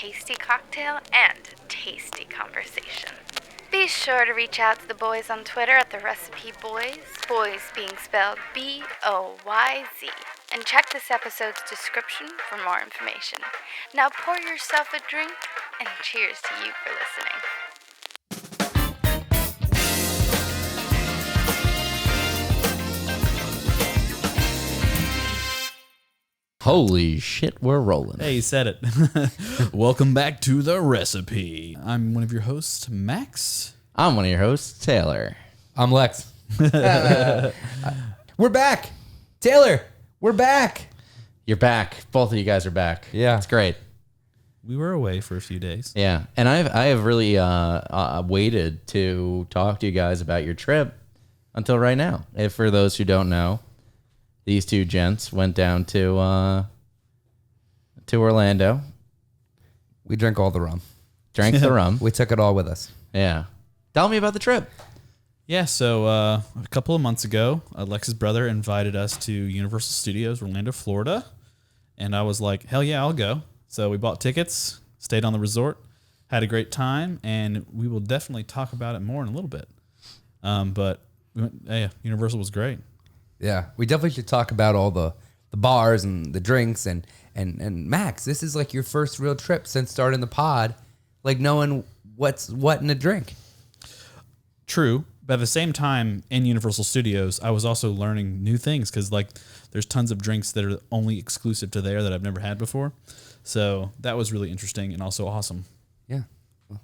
tasty cocktail and tasty conversation. Be sure to reach out to the boys on Twitter at the Recipe Boys, boys being spelled B-O-Y-Z. And check this episode's description for more information. Now pour yourself a drink, and cheers to you for listening. Holy shit, we're rolling. Hey, you said it. Welcome back to The Recipe. I'm one of your hosts, Max. I'm one of your hosts, Taylor. I'm Lex. We're back. Taylor, we're back. You're back. Both of you guys are back. Yeah. It's great. We were away for a few days. Yeah. And I have really waited to talk to you guys about your trip until right now. If for those who don't know, these two gents went down to Orlando. We drank all the rum. Drank the rum. We took it all with us. Yeah. Tell me about the trip. Yeah, so a couple of months ago, Alex's brother invited us to Universal Studios, Orlando, Florida. And I was like, hell yeah, I'll go. So we bought tickets, stayed on the resort, had a great time, and we will definitely talk about it more in a little bit. But we went, yeah, Universal was great. Yeah, we definitely should talk about all the bars and the drinks and Max, this is like your first real trip since starting the pod, like knowing what's what in a drink. True, but at the same time in Universal Studios, I was also learning new things because like there's tons of drinks that are only exclusive to there that I've never had before. So that was really interesting and also awesome. Yeah, well,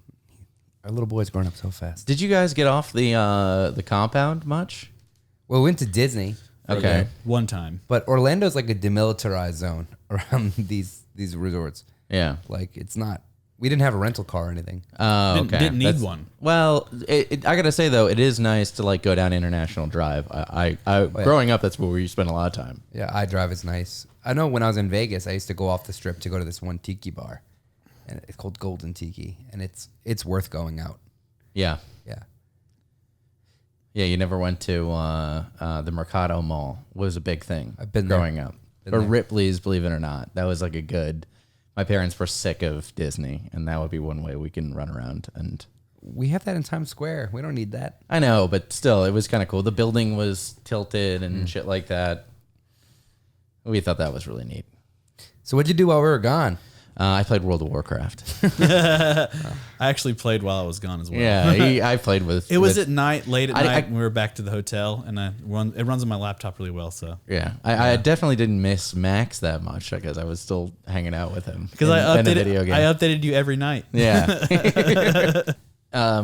our little boy's growing up so fast. Did you guys get off the compound much? Well, we went to Disney. Okay. One time. But Orlando's like a demilitarized zone around these resorts. Yeah. Like it's not. We didn't have a rental car or anything. Oh, okay. Didn't need one. Well, I gotta say though, it is nice to like go down International Drive. Growing up, that's where we spent a lot of time. Yeah, iDrive is nice. I know when I was in Vegas, I used to go off the strip to go to this one tiki bar, and it's called Golden Tiki, and it's worth going out. Yeah. Yeah. Yeah, you never went to the Mercado Mall. Was a big thing. I've been there. Growing up. Or Ripley's, believe it or not. That was like a good. My parents were sick of Disney, and that would be one way we can run around. And We have that in Times Square. We don't need that. I know, but still, it was kind of cool. The building was tilted and shit like that. We thought that was really neat. So what'd you do while we were gone? I played World of Warcraft. I actually played while I was gone as well. Yeah, I played with. It was at night, late at night, I when we were back to the hotel, and it runs on my laptop really well. So Yeah, I definitely didn't miss Max that much because I was still hanging out with him. because in a video game. I updated you every night. Yeah.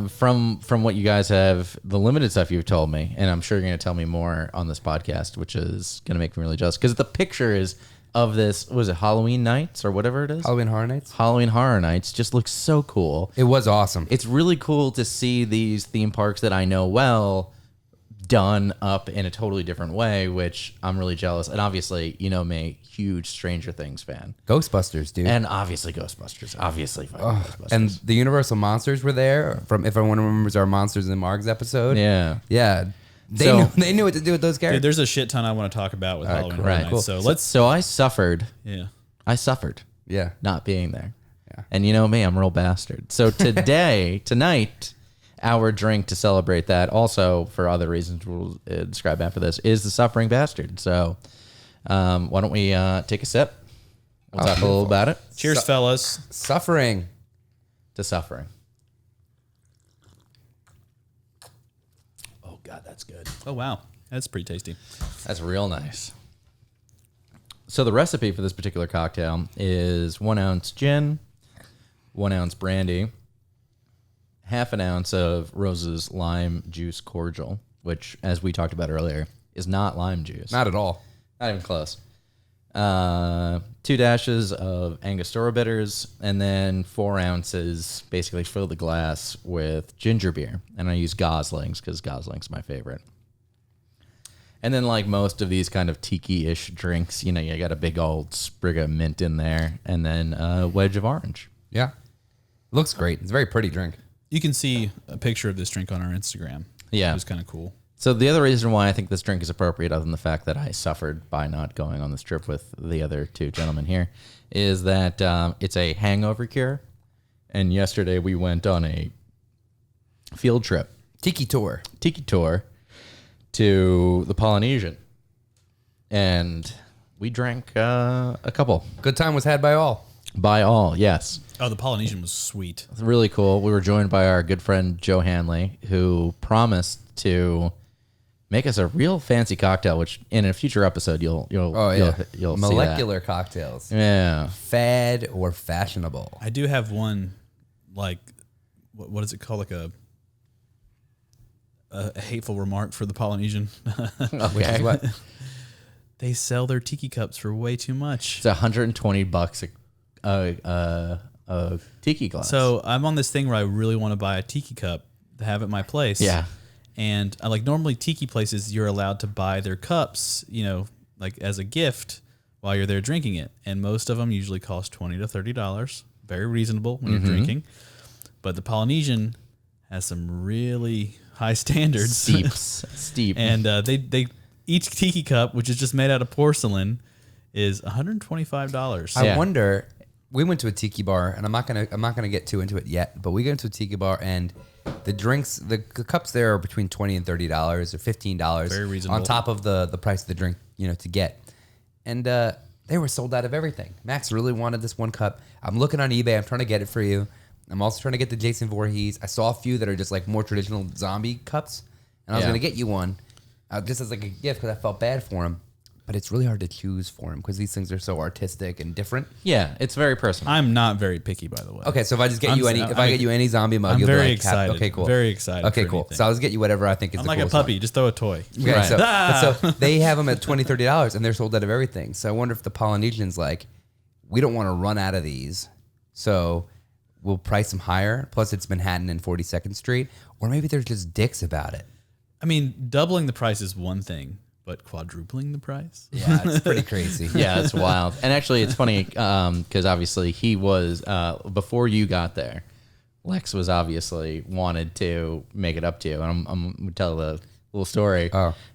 From what you guys have, the limited stuff you've told me, and I'm sure you're going to tell me more on this podcast, which is going to make me really jealous because the picture is of this. Was it Halloween Nights or whatever it is? Halloween Horror Nights? Halloween Horror Nights just looks so cool. It was awesome. It's really cool to see these theme parks that I know well done up in a totally different way, which I'm really jealous. And obviously, you know me, huge Stranger Things fan. Ghostbusters, dude. And obviously Ghostbusters. Obviously fucking Ghostbusters. And the Universal Monsters were there. From if everyone remembers our Monsters and Margs episode. yeah. Yeah. They knew what to do with those Dude, characters. there's a shit ton I want to talk about with Halloween Horror right, Nights. cool. So So I suffered. yeah. I suffered Yeah. not being there. Yeah. And you know me, I'm a real bastard. So tonight, our drink to celebrate that, also for other reasons we'll describe after this, is the Suffering Bastard. So why don't we take a sip? We'll talk a little about it. Cheers, fellas. Suffering. To Suffering. Oh, God, that's good. Oh wow, that's pretty tasty. That's real nice. So the recipe for this particular cocktail is 1 ounce gin, 1 ounce brandy, half an ounce of Rose's lime juice cordial, which, as we talked about earlier, is not lime juice. Not at all. Not even close. 2 dashes of Angostura bitters, and then 4 ounces, basically fill the glass with ginger beer. And I use Gosling's because Gosling's my favorite. And then like most of these kind of tiki-ish drinks, you know, you got a big old sprig of mint in there, and then a wedge of orange. Yeah. Looks great. It's a very pretty drink. You can see a picture of this drink on our Instagram. Yeah. It was kind of cool. So the other reason why I think this drink is appropriate, other than the fact that I suffered by not going on this trip with the other two gentlemen here, is that it's a hangover cure. And yesterday we went on a field trip, Tiki tour. To the Polynesian. And we drank a couple. Good time was had by all. By all, yes. Oh, the Polynesian was sweet. It's really cool. We were joined by our good friend Joe Hanley, who promised to make us a real fancy cocktail, which in a future episode you'll see Molecular cocktails. that. Yeah. Fad or fashionable. I do have one, like, what is it called? Like a hateful remark for the Polynesian. Which is what? They sell their tiki cups for way too much. It's $120 a tiki glass. So I'm on this thing where I really want to buy a tiki cup to have at my place. Yeah. And I like normally tiki places, you're allowed to buy their cups, like as a gift while you're there drinking it. And most of them usually cost $20 to $30. Very reasonable when you're drinking. But the Polynesian has some really high standards. Steep. And they each tiki cup, which is just made out of porcelain, is $125. I wonder. We went to a tiki bar, and I'm not gonna get too into it yet. But we got into a tiki bar, and the drinks, the cups there are between $20 and $30 or $15. Very reasonable. On top of the price of the drink, to get. And they were sold out of everything. Max really wanted this one cup. I'm looking on eBay. I'm trying to get it for you. I'm also trying to get the Jason Voorhees. I saw a few that are just like more traditional zombie cups, and I was gonna get you one, just as like a gift because I felt bad for him. But it's really hard to choose for him because these things are so artistic and different. Yeah, it's very personal. I'm not very picky, by the way. Okay, so if I just get get you any zombie mug, I'm you'll very be like, excited. Okay, cool. Very excited. Okay, for cool. anything. So I'll just get you whatever I think is I'm the like a coolest puppy. one. Just throw a toy. Okay, Right. so they have them at $20, $30, and they're sold out of everything. So I wonder if the Polynesians like, we don't want to run out of these, so we'll price them higher. Plus, it's Manhattan and 42nd Street, or maybe they're just dicks about it. I mean, doubling the price is one thing, but quadrupling the price? Yeah, it's pretty crazy. Yeah, it's wild. And actually, it's funny because obviously he was, before you got there, Lex was obviously wanted to make it up to you. And I'm going to tell the little story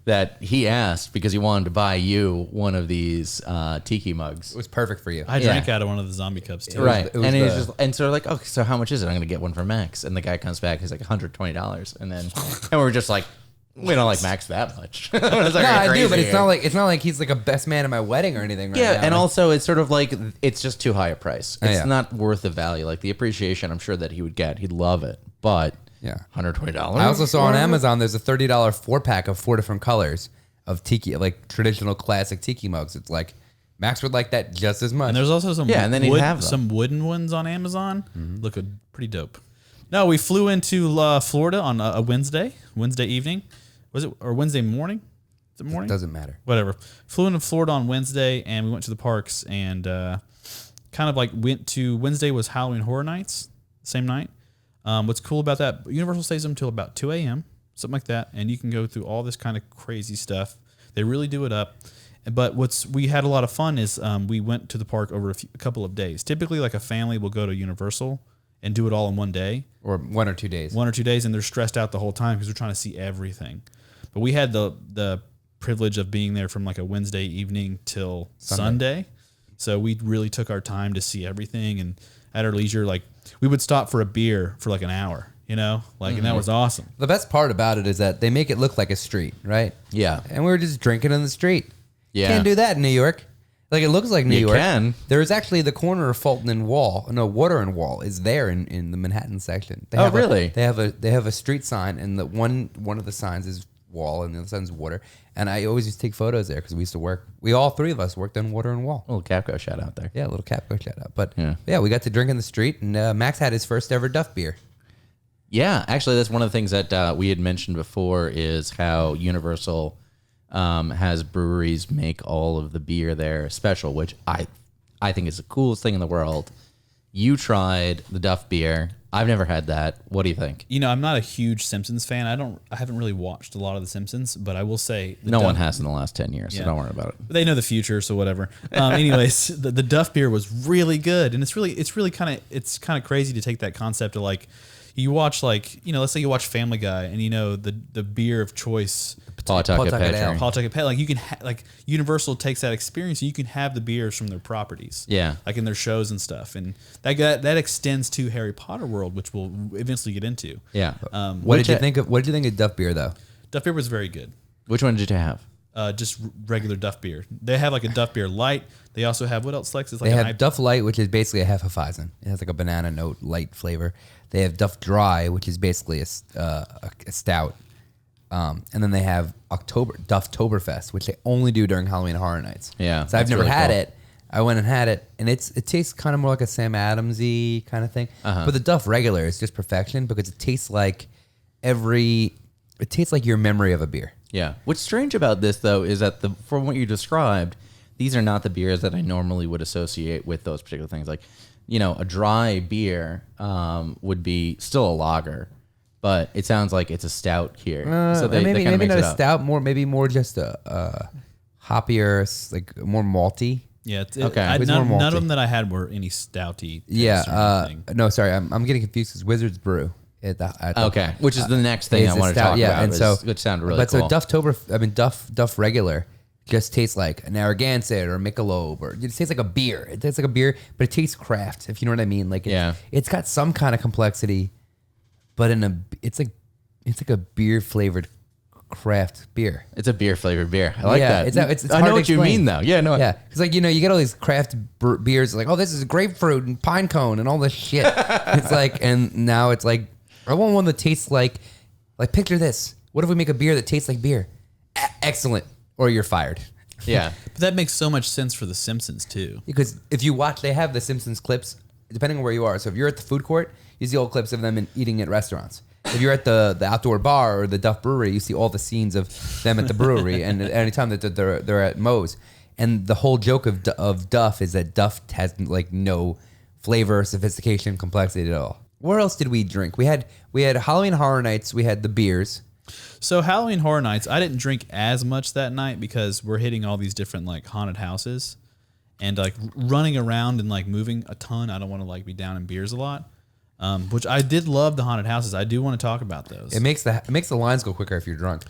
that he asked because he wanted to buy you one of these tiki mugs. It was perfect for you. I drank out of one of the zombie cups too. Right. it was And he's the- just, and so we're like, oh, so how much is it? I'm going to get one for Max. And the guy comes back, he's like $120. And then, and we're just like, we don't like Max that much. It's like, No, I do, but crazy. it's not like he's like a best man at my wedding or anything. Right Yeah, now. and also it's sort of like it's just too high a price. It's yeah. not worth the value. Like the appreciation, I'm sure that he would get. He'd love it, but Yeah. $120. I also saw on Amazon there's a $30 4-pack of 4 different colors of tiki, like traditional classic tiki mugs. It's like Max would like that just as much. And there's also some and then he'd have them. some wooden ones on Amazon. Look pretty dope. No, we flew into Florida on a Wednesday evening. Was it, or Wednesday morning? Is it morning? Doesn't matter. Whatever. Flew into Florida on Wednesday, and we went to the parks and kind of like went to, Wednesday was Halloween Horror Nights, same night. What's cool about that, Universal stays until about 2 a.m., something like that, and you can go through all this kind of crazy stuff. They really do it up. But we had a lot of fun is we went to the park over a couple of days. Typically, like a family will go to Universal and do it all in one day. Or 1 or 2 days. 1 or 2 days, and they're stressed out the whole time because they're trying to see everything. But we had the privilege of being there from like a Wednesday evening till Sunday. So we really took our time to see everything, and at our leisure, like we would stop for a beer for like an hour, and that was awesome. The best part about it is that they make it look like a street, right? Yeah. And we were just drinking in the street. Yeah. Can't do that in New York. Like it looks like New You York. can. There is actually the corner of Fulton and Water and Wall is there in the Manhattan section. They Oh, have really? They have a street sign, and the one of the signs is Wall, and the other sign's Water. And I always used to take photos there because we used to work. We all three of us worked on Water and Wall. Little Capco shout out there. Yeah, a little Capco shout out. But Yeah. we got to drink in the street, and Max had his first ever Duff beer. Yeah, actually, that's one of the things that we had mentioned before is how Universal has breweries make all of the beer there special, which I think is the coolest thing in the world. You tried the Duff beer. I've never had that. What do you think? I'm not a huge Simpsons fan. I haven't really watched a lot of The Simpsons, but I will say No one has in the last 10 years, so don't worry about it. They know the future, so whatever. Anyways, the Duff beer was really good, and it's really kind of crazy to take that concept of like, you watch like, let's say you watch Family Guy and the beer of choice, Pawtucket Ale. Petri. Pawtucket Pale, like you can like Universal takes that experience and you can have the beers from their properties. Yeah. Like in their shows and stuff. And that extends to Harry Potter world, which we'll eventually get into. Yeah. What did you think of Duff beer though? Duff beer was very good. Which one did you have? Just regular Duff beer. They have like a Duff beer light. They also have what else, Lex? It's like They an have Duff Light, which is basically a Hefeweizen. It has like a banana note light flavor. They have Duff Dry, which is basically a stout. And then they have Dufftoberfest, which they only do during Halloween Horror Nights. Yeah, So I've that's never really had cool. it. I went and had it, and it tastes kind of more like a Sam Adams-y kind of thing. But the Duff regular is just perfection because it tastes like your memory of a beer. Yeah. What's strange about this, though, is that from what you described, these are not the beers that I normally would associate with those particular things. Like, a dry beer would be still a lager, but it sounds like it's a stout here. So they maybe kinda maybe mix not it a up. stout, maybe more just a hoppier, like more malty. Yeah. Okay. It's None more of them them that I had were any stouty. taste or Yeah. anything. No, sorry, I'm getting confused because Wizards Brew. Okay, which is the next thing I is a want to stout, talk about. and so which sounded really but cool. so Duff regular just tastes like an Narragansett or a Michelob, or it tastes like a beer. It tastes like a beer, but it tastes craft, if you know what I mean. Like it's got some kind of complexity, but it's like a beer flavored craft beer. It's a beer flavored beer. I like that. It's I hard know to what you explain. mean, though. Yeah, no. Yeah, because like you get all these craft beers like, oh, this is grapefruit and pine cone and all this shit. It's like, and now it's like, I want one that tastes like picture this. What if we make a beer that tastes like beer? Excellent, or you're fired. Yeah. But that makes so much sense for The Simpsons too. Because if you watch, they have the Simpsons clips depending on where you are. So if you're at the food court, you see old clips of them eating at restaurants. If you're at the outdoor bar or the Duff Brewery, you see all the scenes of them at the brewery, and anytime that they're at Moe's. And the whole joke of Duff is that Duff has like no flavor, sophistication, complexity at all. Where else did we drink? We had Halloween Horror Nights. We had the beers. So Halloween Horror Nights, I didn't drink as much that night because we're hitting all these different like haunted houses and like running around and like moving a ton. I don't want to like be down in beers a lot. Which I did love the haunted houses. I do want to talk about those. It makes the lines go quicker if you're drunk.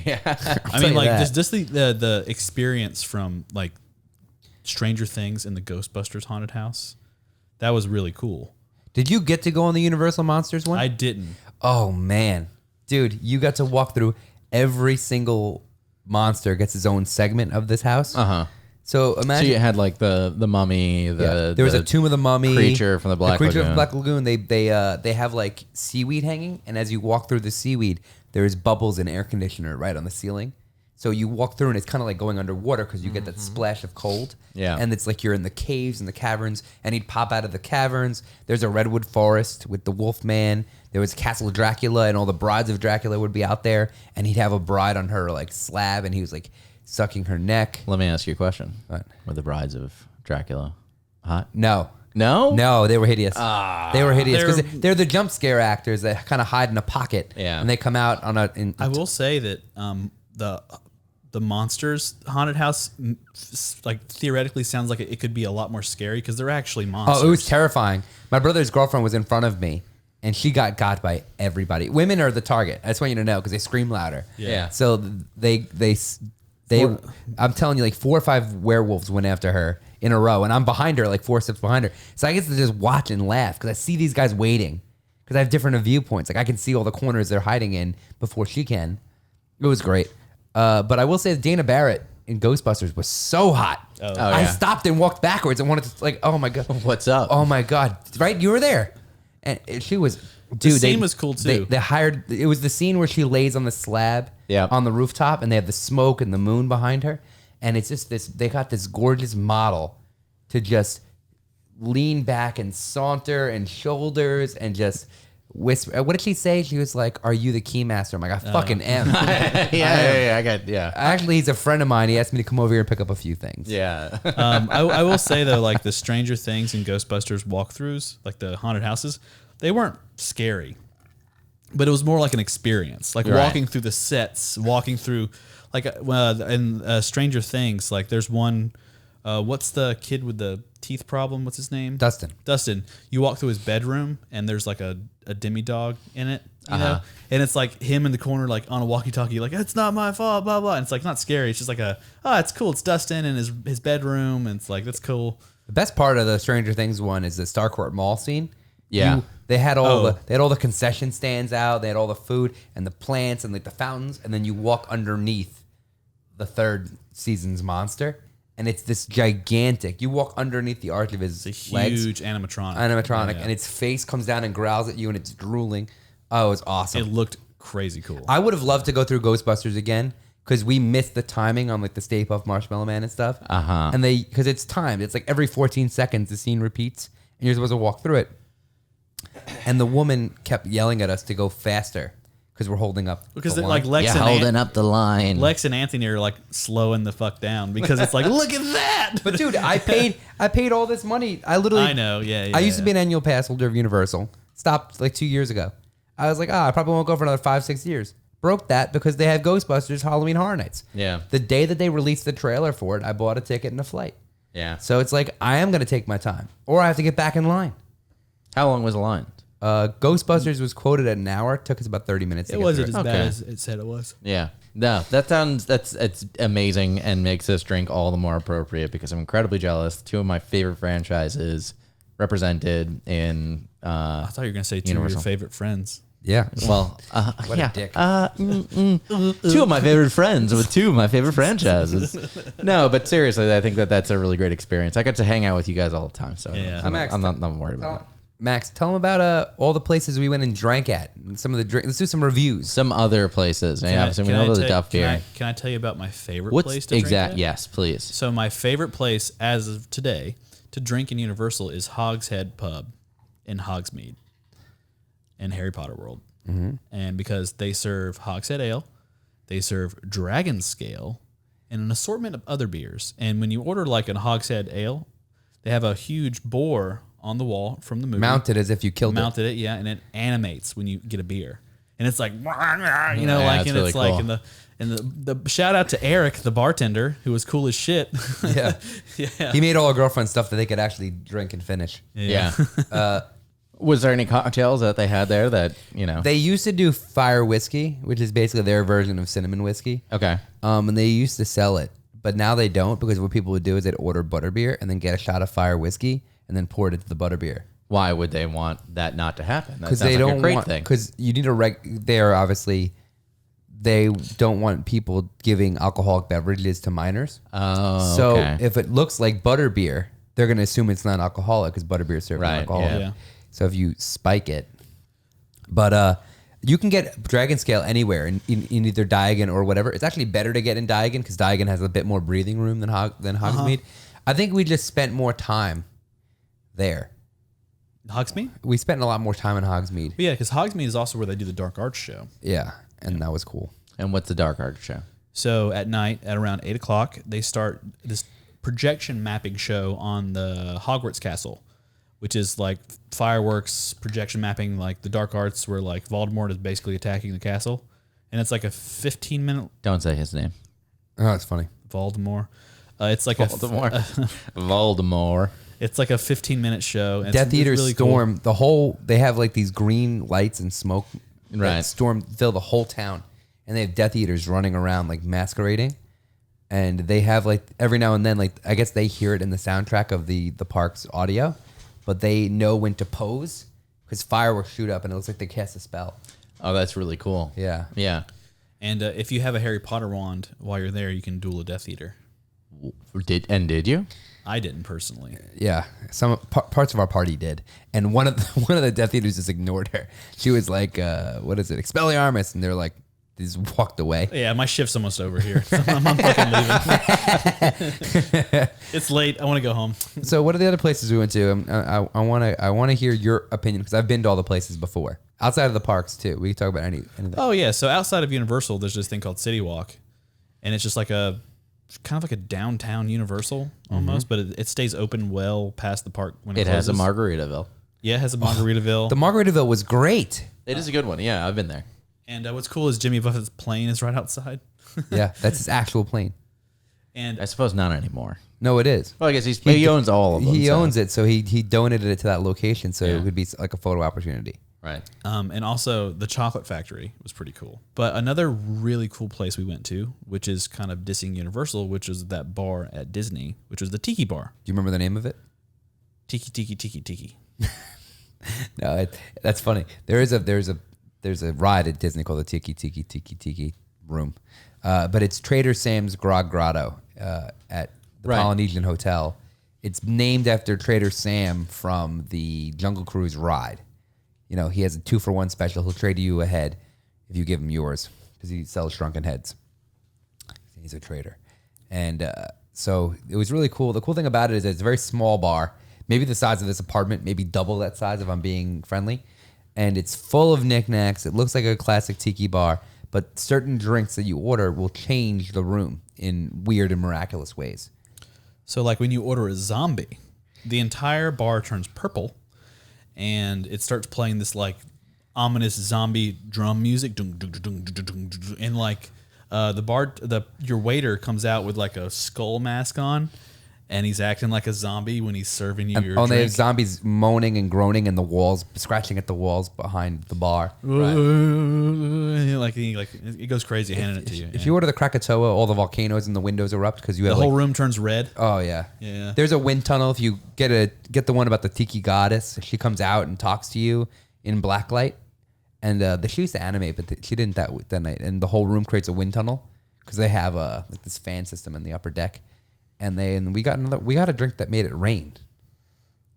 Yeah. I mean, you like that. just the experience from like Stranger Things and the Ghostbusters haunted house. That was really cool. Did you get to go on the Universal Monsters one? I didn't. Oh man, dude, you got to walk through every single monster gets its own segment of this house. So So imagine you had like the mummy, there was a Tomb of the Mummy, creature from the Black creature Lagoon. from the Black Lagoon. They have like seaweed hanging, and as you walk through the seaweed, there's bubbles and air conditioner right on the ceiling. So you walk through, and it's kind of like going underwater because you get that splash of cold. Yeah. And it's like you're in the caves and the caverns, and he'd pop out of the caverns. There's a redwood forest with the Wolfman. There was Castle Dracula, and all the brides of Dracula would be out there, and he'd have a bride on her like slab, and he was like sucking her neck. Let me ask you a question. What? Were the brides of Dracula hot? No. No? They were hideous. They were hideous because they're the jump scare actors that kind of hide in a pocket. Yeah. And they come out on a. I will say that the monsters haunted house like theoretically sounds like it could be a lot more scary because they're actually monsters. Oh, it was terrifying. My brother's girlfriend was in front of me, and she got by everybody. Women are the target. I just want you to know because they scream louder. Yeah. So they I'm telling you, like 4 or 5 werewolves went after her in a row, and I'm behind her, like 4 steps behind her. So I get to just watch and laugh because I see these guys waiting because I have different viewpoints. Like I can see all the corners they're hiding in before she can. It was great. But I will say that Dana Barrett in Ghostbusters was so hot. I yeah. stopped and walked backwards and wanted to like, oh my god, What's up? oh my god, right? You were there, and she was. Dude, The scene was cool, too. They hired. It was the scene where she lays on the slab, on the rooftop, and they have the smoke and the moon behind her, and it's just this. They got this gorgeous model to just lean back and saunter and shoulders and just whisper. What did she say? She was like, "Are you the keymaster?" I'm like, "I fucking am." yeah. Actually, he's a friend of mine. He asked me to come over here and pick up a few things. Yeah. I will say though, like the Stranger Things and Ghostbusters walkthroughs, like the haunted houses, they weren't scary, but it was more like an experience, like walking through the sets, walking through, like in Stranger Things. Like there's one, what's the kid with the teeth problem. What's his name? Dustin. Dustin. You walk through his bedroom and there's like a demi-dog in it, you know? And it's like him in the corner, like on a walkie-talkie, like, it's not my fault, blah, blah. And it's like not scary. It's just like it's cool. It's Dustin in his bedroom. And it's like, that's cool. The best part of the Stranger Things one is the Starcourt Mall scene. Yeah. They had all the concession stands out. They had all the food and the plants and like the fountains. And then you walk underneath the third season's monster. And it's this gigantic. You walk underneath the arch of his It's a legs. huge animatronic. Animatronic. Yeah. And its face comes down and growls at you and it's drooling. Oh, it was awesome. It looked crazy cool. I would have loved to go through Ghostbusters again because we missed the timing on like the Stay Puft Marshmallow Man and stuff. And because it's timed. It's like every 14 seconds the scene repeats and you're supposed to walk through it. And the woman kept yelling at us to go faster because we're holding up. Because the like line. Lex and holding up the line. Lex and Anthony are like slowing the fuck down because it's like, look at that. But dude, I paid all this money. I know, yeah. I used to be an annual pass holder of Universal. Stopped like 2 years ago. I was like, I probably won't go for another 5-6 years. Broke that because they had Ghostbusters Halloween Horror Nights. Yeah. The day that they released the trailer for it, I bought a ticket and a flight. Yeah. So it's like, I am going to take my time. Or I have to get back in line. How long was the line? Ghostbusters was quoted at an hour. It took us about 30 minutes to It get wasn't through as it. bad as it said it was. Yeah. No, it's amazing and makes this drink all the more appropriate because I'm incredibly jealous. Two of my favorite franchises represented in I thought you were going to say two of Universal. your favorite friends. Yeah. well, What yeah. a dick. Two of my favorite friends with two of my favorite franchises. No, but seriously, I think that's a really great experience. I got to hang out with you guys all the time, so Yeah. I'm not worried about it. Max, tell them about all the places we went and drank at. And some of the drink. Let's do some reviews. Some other places. Yeah, so we know the Duff beer. Can I tell you about my favorite What's place to drink exact? at? Yes, please. So my favorite place as of today to drink in Universal is Hogshead Pub in Hogsmeade in Harry Potter World. And because they serve Hogshead Ale, they serve Dragon Scale, and an assortment of other beers. And when you order like a Hogshead Ale, they have a huge boar on the wall from the movie. Mounted as if you killed it. Mounted it, yeah, and it animates when you get a beer. And it's like, you know, Yeah, like, that's and really it's like, cool. and the shout out to Eric, the bartender, who was cool as shit. Yeah. Yeah. He made all our girlfriends stuff that they could actually drink and finish. Yeah. Was there any cocktails that they had there that, you know? They used to do fire whiskey, which is basically their version of cinnamon whiskey. Okay. And they used to sell it, but now they don't because what people would do is they'd order butterbeer and then get a shot of fire whiskey and then pour it into the butterbeer. Why would they want that not to happen? That Because sounds they like don't a great want, thing. because you need a they're obviously, they don't want people giving alcoholic beverages to minors. Oh, So okay. if it looks like butterbeer, they're going to assume it's not alcoholic because butterbeer is served Right, alcohol. yeah. Yeah. So if you spike it, but you can get Dragon Scale anywhere in either Diagon or whatever. It's actually better to get in Diagon because Diagon has a bit more breathing room than Hogsmeade. I think we just spent more time there. Hogsmeade? We spent a lot more time in Hogsmeade. But yeah, because Hogsmeade is also where they do the Dark Arts show. Yeah, and that was cool. And what's the Dark Art show? So at night, at around 8 o'clock, they start this projection mapping show on the Hogwarts Castle, which is like fireworks, projection mapping, like the Dark Arts, where like Voldemort is basically attacking the castle. And it's like a 15-minute Don't say his name. Oh, that's funny. Voldemort. It's like Voldemort. Voldemort. it's like a 15-minute show. And Death it's Eaters really cool. storm they have like these green lights and smoke that Right. fill the whole town, and they have Death Eaters running around like masquerading, and they have like every now and then, like I guess they hear it in the soundtrack of the park's audio, but they know when to pose because fireworks shoot up and it looks like they cast a spell. Oh, that's really cool. Yeah. Yeah. And if you have a Harry Potter wand while you're there, you can duel a Death Eater. Did you? I didn't personally. Yeah, some parts of our party did, and one of the Death Eaters just ignored her. She was like, "What is it, Expelliarmus?" And they're like, they just walked away. Yeah, my shift's almost over here. So I'm fucking leaving. It's late. I want to go home. So, what are the other places we went to? I want to hear your opinion because I've been to all the places before, outside of the parks too. We can talk about anything. Oh yeah. So outside of Universal, there's this thing called City Walk, and it's just like a kind of like a downtown Universal almost, but it stays open well past the park when it It has a closes. Margaritaville. Yeah, it has a Margaritaville. The Margaritaville was great. It is a good one. Yeah, I've been there. And what's cool is Jimmy Buffett's plane is right outside. Yeah, that's his actual plane. And I suppose not anymore. No, it is. Well, I guess he owns all of them. He owns it, so he donated it to that location, so Yeah. it would be like a photo opportunity. Right. And also the chocolate factory was pretty cool. But another really cool place we went to, which is kind of dissing Universal, which is that bar at Disney, which was the Tiki Bar. Do you remember the name of it? Tiki, tiki, tiki, tiki. No, that's funny. There's a ride at Disney called the Tiki Room, but it's Trader Sam's Grog Grotto at the Right. Polynesian Hotel. It's named after Trader Sam from the Jungle Cruise ride. You know, he has a 2-for-1 special. He'll trade you a head if you give him yours because he sells shrunken heads. He's a trader, and so it was really cool. The cool thing about it is it's a very small bar, maybe the size of this apartment, maybe double that size if I'm being friendly. And it's full of knickknacks. It looks like a classic tiki bar, but certain drinks that you order will change the room in weird and miraculous ways. So like when you order a zombie, the entire bar turns purple and it starts playing this like ominous zombie drum music. And like your waiter comes out with like a skull mask on and he's acting like a zombie when he's serving you your And they have drink. zombies moaning and groaning in the walls, scratching at the walls behind the bar. Like it goes crazy handing it to you. If you order the Krakatoa, all the volcanoes and the windows erupt because you the have whole like, room turns red. oh yeah. Yeah. There's a wind tunnel. If you get the one about the tiki goddess, she comes out and talks to you in blacklight. And she used to animate, but she didn't that night. And the whole room creates a wind tunnel because they have like this fan system in the upper deck. And we got a drink that made it rain.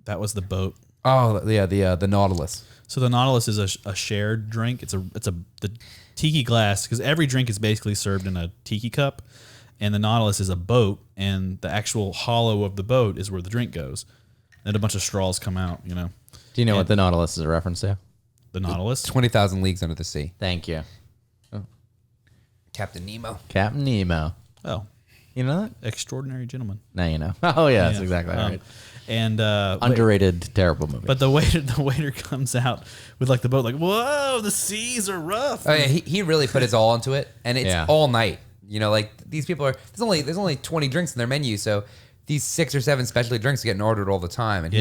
That was the boat. Oh yeah, the Nautilus. So the Nautilus is a shared drink. It's the tiki glass because every drink is basically served in a tiki cup, and the Nautilus is a boat, and the actual hollow of the boat is where the drink goes. And a bunch of straws come out. You know. Do you know what the Nautilus is a reference to? The Nautilus. 20,000 Leagues Under the Sea. Thank you. Captain Nemo. Captain Nemo. Oh, You know that? Extraordinary Gentleman. Now you know. Oh yeah, that's Yeah. exactly right. And Underrated, terrible movie. But the waiter comes out with like the boat, like, whoa, the seas are rough. Oh yeah, he really put his all into it, and it's Yeah. all night. You know, like these people are. There's only 20 drinks in their menu, so these 6 or 7 specialty drinks are getting ordered all the time. And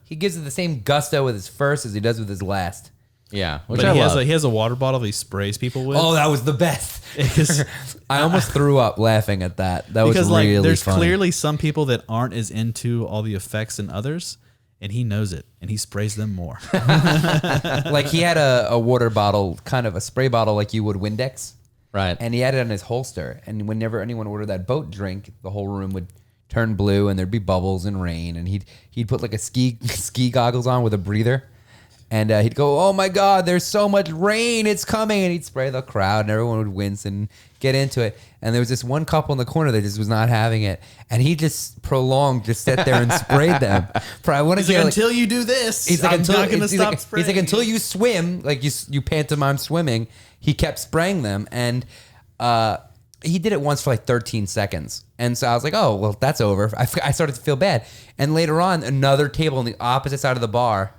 he gives it the same gusto with his first as he does with his last. yeah, which But I he love. has a water bottle that he sprays people with. Oh, that was the best. Because- I almost threw up laughing at that. That was because really like there's funny. clearly some people that aren't as into all the effects than others, and he knows it, and he sprays them more. Like he had a water bottle, kind of a spray bottle like you would Windex. right. And he had it in his holster. And whenever anyone ordered that boat drink, the whole room would turn blue and there'd be bubbles and rain. And he'd put like a ski goggles on with a breather. And he'd go, oh my God, there's so much rain, it's coming. And he'd spray the crowd and everyone would wince and get into it. And there was this one couple in the corner that just was not having it. And he just just sat there and sprayed them. I want to He's like, until you do this, He's like, I'm not going to stop he's spraying. like, until you swim, like you pantomime swimming, he kept spraying them. And he did it once for like 13 seconds. And so I was like, oh, well, that's over. I started to feel bad. And later on, another table on the opposite side of the bar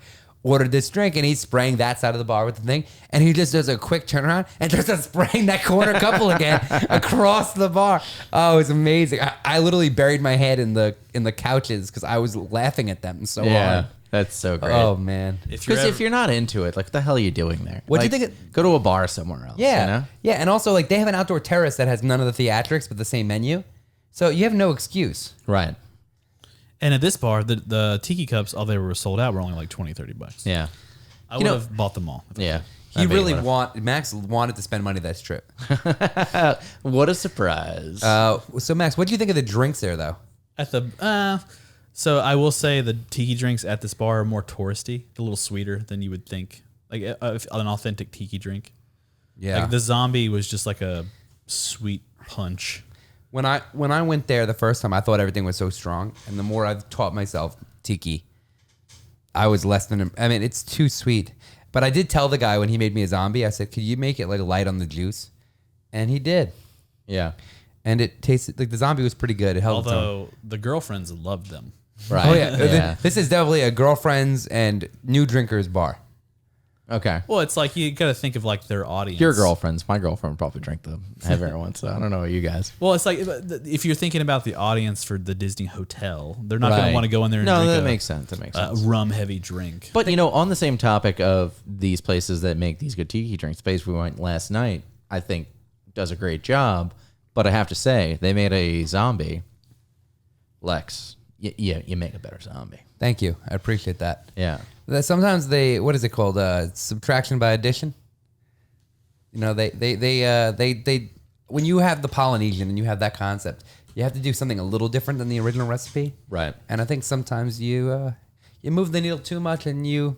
ordered this drink, and he's spraying that side of the bar with the thing. And he just does a quick turnaround and starts spraying that corner couple again across the bar. Oh, it was amazing. I literally buried my head in the couches because I was laughing at them so yeah, hard. that's so great. Oh, man. Because if you're not into it, like, what the hell are you doing there? What do you Like, think go to a bar somewhere else. Yeah. You know? Yeah. And also, like, they have an outdoor terrace that has none of the theatrics but the same menu. So you have no excuse. Right. And at this bar, the tiki cups, all they were sold out were only like $20-$30. Yeah. I would have bought them all. Yeah. Max wanted to spend money this trip. What a surprise. So, Max, what do you think of the drinks there, though? At the so I will say the tiki drinks at this bar are more touristy, a little sweeter than you would think, like an authentic tiki drink. Yeah. Like the zombie was just like a sweet punch. When I went there the first time, I thought everything was so strong, and the more I've taught myself tiki, I was less than. I mean, it's too sweet. But I did tell the guy when he made me a zombie, I said, "Could you make it like light on the juice?" And he did, yeah. and it tasted like the zombie was pretty good. It held its own. Although the girlfriends loved them. Right. Oh yeah. This is definitely a girlfriends and new drinkers bar. Okay. Well, it's like you got to think of like their audience. Your girlfriends. My girlfriend would probably drink the heavier one, so I don't know about you guys. Well, it's like if you're thinking about the audience for the Disney hotel, they're not going Right. to want to go in there and No, drink that a, makes sense. That makes a sense. rum heavy drink. But, you know, on the same topic of these places that make these good tiki drinks, place we went last night, I think does a great job. But I have to say, they made a zombie. Lex, you make a better zombie. Thank you. I appreciate that. Yeah. Sometimes they, what is it called? Subtraction by addition. You know, they when you have the Polynesian and you have that concept, you have to do something a little different than the original recipe. Right. And I think sometimes you move the needle too much and you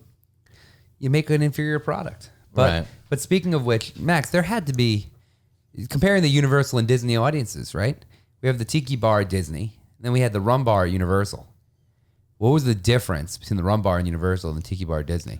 make an inferior product. But Right. but speaking of which, Max, there had to be, comparing the Universal and Disney audiences, right? We have the Tiki Bar at Disney, and then we had the Rum Bar at Universal. What was the difference between the Rum Bar and Universal and the Tiki Bar at Disney?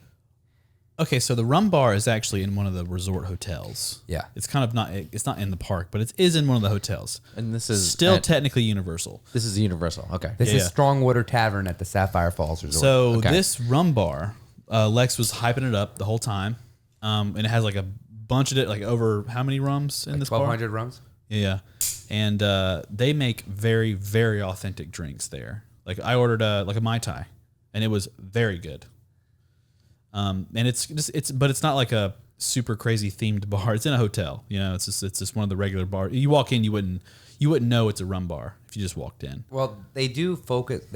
Okay, so the rum bar is actually in one of the resort hotels. Yeah. It's kind of not, it's not in the park, but it is in one of the hotels. And this is Still at- technically Universal. This is Universal. Okay. This Yeah, is yeah. Strongwater Tavern at the Sapphire Falls Resort. So Okay. this rum bar, Lex was hyping it up the whole time. And it has like a bunch of it, like over how many rums in this bar? 1,200 rums? Yeah. And they make very, very authentic drinks there. Like I ordered like a Mai Tai, and it was very good. And but it's not like a super crazy themed bar. It's in a hotel. You know, it's just one of the regular bars. You walk in, you wouldn't know it's a rum bar if you just walked in. Well, they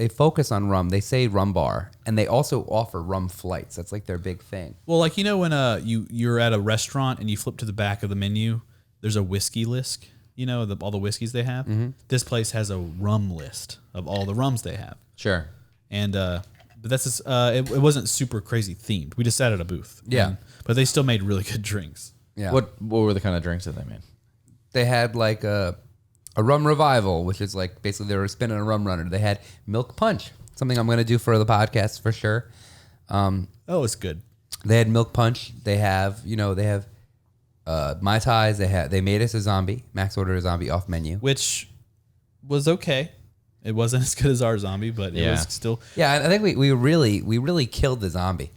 focus on rum. They say rum bar, and they also offer rum flights. That's like their big thing. Well, like, you know, when you're at a restaurant and you flip to the back of the menu, there's a whiskey list. You know, all the whiskeys they have. Mm-hmm. This place has a rum list of all the rums they have. Sure. And but that's just, it wasn't super crazy themed. We just sat at a booth. Yeah. But they still made really good drinks. Yeah. What were the kind of drinks that they made? They had like a rum revival, which is like basically they were spinning a rum runner. They had milk punch, something I'm going to do for the podcast for sure. Oh, it's good. They had milk punch. They have Mai Tais. They made us a zombie. Max ordered a zombie off menu. Which was okay. It wasn't as good as our zombie, but it Yeah. was still. Yeah, I think we really killed the zombie.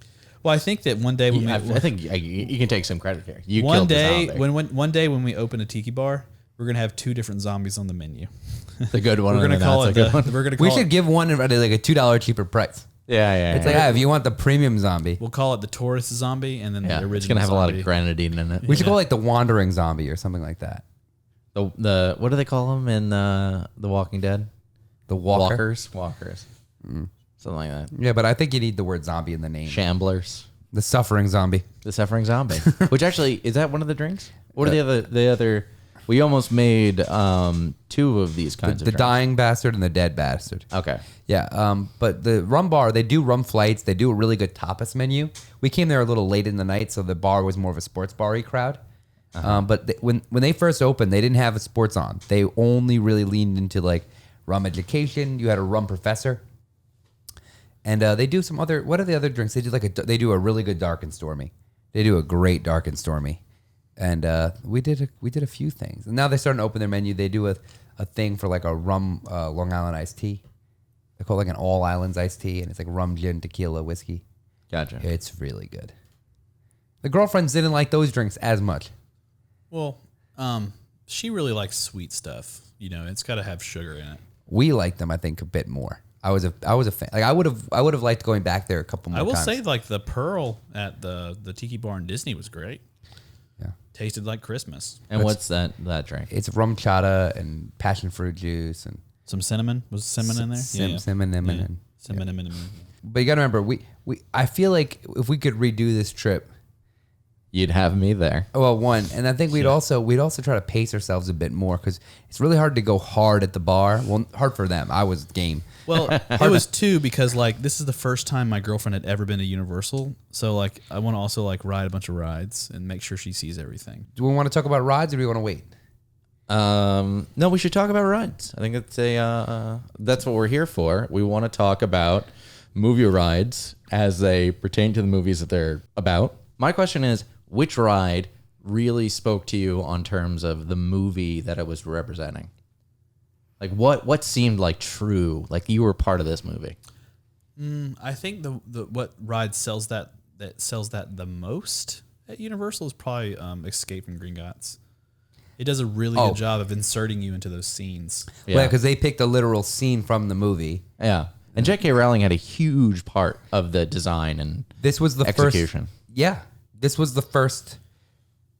Well, I think that one day when I think you can take some credit here. You one killed day the zombie. one day when we open a tiki bar, we're gonna have two different zombies on the menu. The good one. We're and gonna the call not it so good the. one. We're gonna call We should it, give one at like a $2 cheaper price. Yeah. It's like, if you want the premium zombie, We'll call it the tourist zombie, and then Yeah, the original. it's gonna have a lot of zombie. grenadine in it. we should call it like the wandering zombie or something like that. The what do they call them in The Walking Dead? The walker. Walkers. Something like that. Yeah, but I think you need the word zombie in the name. Shamblers. The suffering zombie. The suffering zombie. Which actually is that one of the drinks? What are the other? We almost made two of these kinds The of drinks. dying bastard and the dead bastard. Okay. Yeah, but the rum bar, they do rum flights. They do a really good tapas menu. We came there a little late in the night, so the bar was more of a sports bar-y crowd. But when they first opened, they didn't have a sports on. They only really leaned into like rum education. You had a rum professor. And they do some other, what are the other drinks? They do a really good dark and stormy. They do a great dark and stormy. And we did a few things. And now they're starting to open their menu. They do a thing for like a rum Long Island iced tea. They call it like an all islands iced tea, and it's like rum, gin, tequila, whiskey. Gotcha. It's really good. The girlfriends didn't like those drinks as much. Well, she really likes sweet stuff. You know, it's got to have sugar in it. We liked them, I think, a bit more. I was a fan. Like I would have liked going back there a couple more I will times. say, like the pearl at the Tiki Bar in Disney was great. Yeah. Tasted like Christmas. And what's that drink? It's rum chata and passion fruit juice and Some cinnamon. Was cinnamon in there? cinnamon. Cinnamon. But you got to remember, I feel like if we could redo this trip, You'd have me there. well, one, and I think we'd also try to pace ourselves a bit more because it's really hard to go hard at the bar. Well, hard for them. I was game. Well, it was two because like this is the first time my girlfriend had ever been to Universal, so like I want to also like ride a bunch of rides and make sure she sees everything. Do we want to talk about rides or do we want to wait? No, we should talk about rides. I think that's what we're here for. We want to talk about movie rides as they pertain to the movies that they're about. My question is, which ride really spoke to you on terms of the movie that it was representing? Like what seemed like true, like you were part of this movie? I think the what ride sells that that sells that the most at Universal is probably Escape from Gringotts. It does a really good job of inserting you into those scenes. Yeah, because they picked a literal scene from the movie. Yeah. And J.K. Rowling had a huge part of the design and This was the execution. This was the first.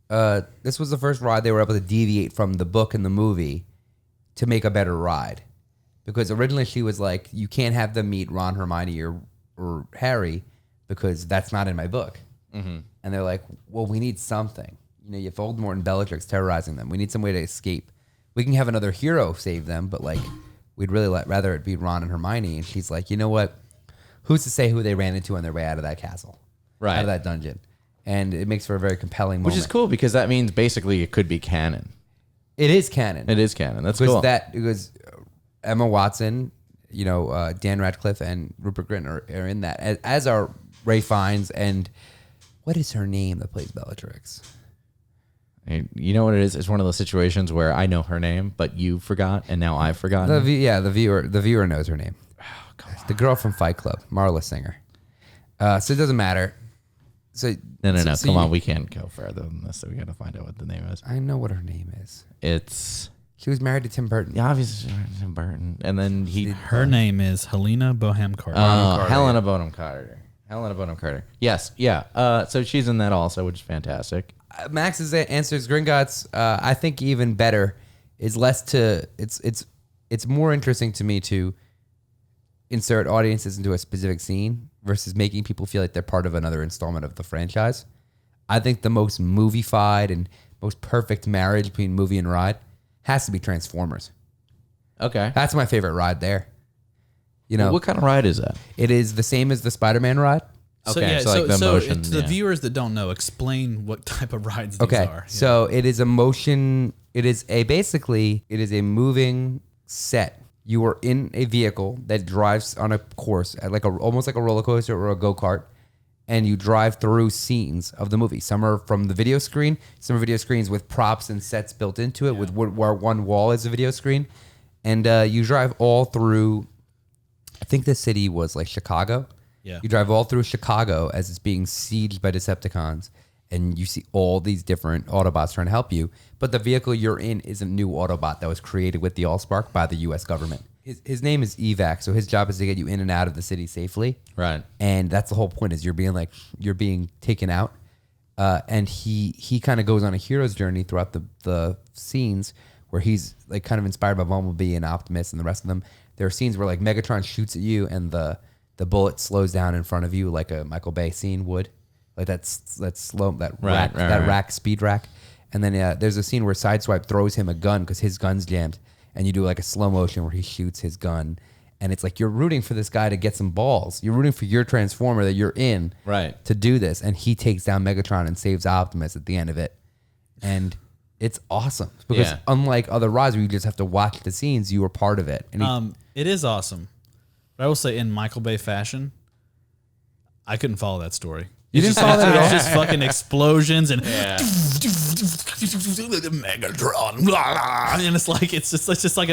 This was the first ride they were able to deviate from the book and the movie to make a better ride, because originally she was like, "You can't have them meet Ron, Hermione, or Harry, because that's not in my book." Mm-hmm. And they're like, "Well, we need something. You know, you have Voldemort and Bellatrix terrorizing them. We need some way to escape. We can have another hero save them, but like, we'd really rather it be Ron and Hermione." And she's like, "You know what? Who's to say who they ran into on their way out of that castle, out of that dungeon?" And it makes for a very compelling moment. Which is cool because that means basically it could be canon. It is canon. It is canon. That's cool. Because Emma Watson, you know, Dan Radcliffe and Rupert Grint are in that, as are Ray Fiennes and what is her name that plays Bellatrix? You know what it is? It's one of those situations where I know her name, but you forgot, and now I've forgotten. The viewer knows her name. Oh, come on. The girl from Fight Club, Marla Singer. So it doesn't matter. So No. Come on, we can't go further than this. So we got to find out what the name is. I know what her name is. She was married to Tim Burton. Yeah, obviously Tim Burton, and then Her name is Helena Bonham Carter. Helena Bonham Carter. Helena Bonham Carter. Yes, yeah. So she's in that also, which is fantastic. Max's answers, Gringotts, I think even better is it's more interesting to me to insert audiences into a specific scene versus making people feel like they're part of another installment of the franchise. I think the most movie-fied and most perfect marriage between movie and ride has to be Transformers. Okay. That's my favorite ride there. You know, Well, what kind of ride is that? it is the same as the Spider-Man ride. Okay, so like the motion, to the yeah. viewers that don't know, explain what type of rides these Okay, are. so it is a motion. It is a moving set. You are in a vehicle that drives on a course, almost like a roller coaster or a go-kart, and you drive through scenes of the movie. Some are from the video screen, some are video screens with props and sets built into it, where one wall is a video screen, and you drive all through. I think the city was like Chicago. Yeah. You drive all through Chicago as it's being sieged by Decepticons, and you see all these different Autobots trying to help you. But the vehicle you're in is a new Autobot that was created with the Allspark by the U.S. government. His name is Evac, so his job is to get you in and out of the city safely. Right. And that's the whole point, is you're being taken out. And he kind of goes on a hero's journey throughout the scenes where he's like kind of inspired by Bumblebee and Optimus and the rest of them. There are scenes where like Megatron shoots at you and the bullet slows down in front of you like a Michael Bay scene would. Like that rack, speed rack. And then there's a scene where Sideswipe throws him a gun because his gun's jammed, and you do like a slow motion where he shoots his gun. And it's like you're rooting for this guy to get some balls. You're rooting for your Transformer that you're in to do this. And he takes down Megatron and saves Optimus at the end of it. And it's awesome because unlike other rides where you just have to watch the scenes, you were part of it. And it is awesome. But I will say, in Michael Bay fashion, I couldn't follow that story. You didn't follow that at all? It's just fucking explosions and Megatron, blah, blah, and it's like it's just like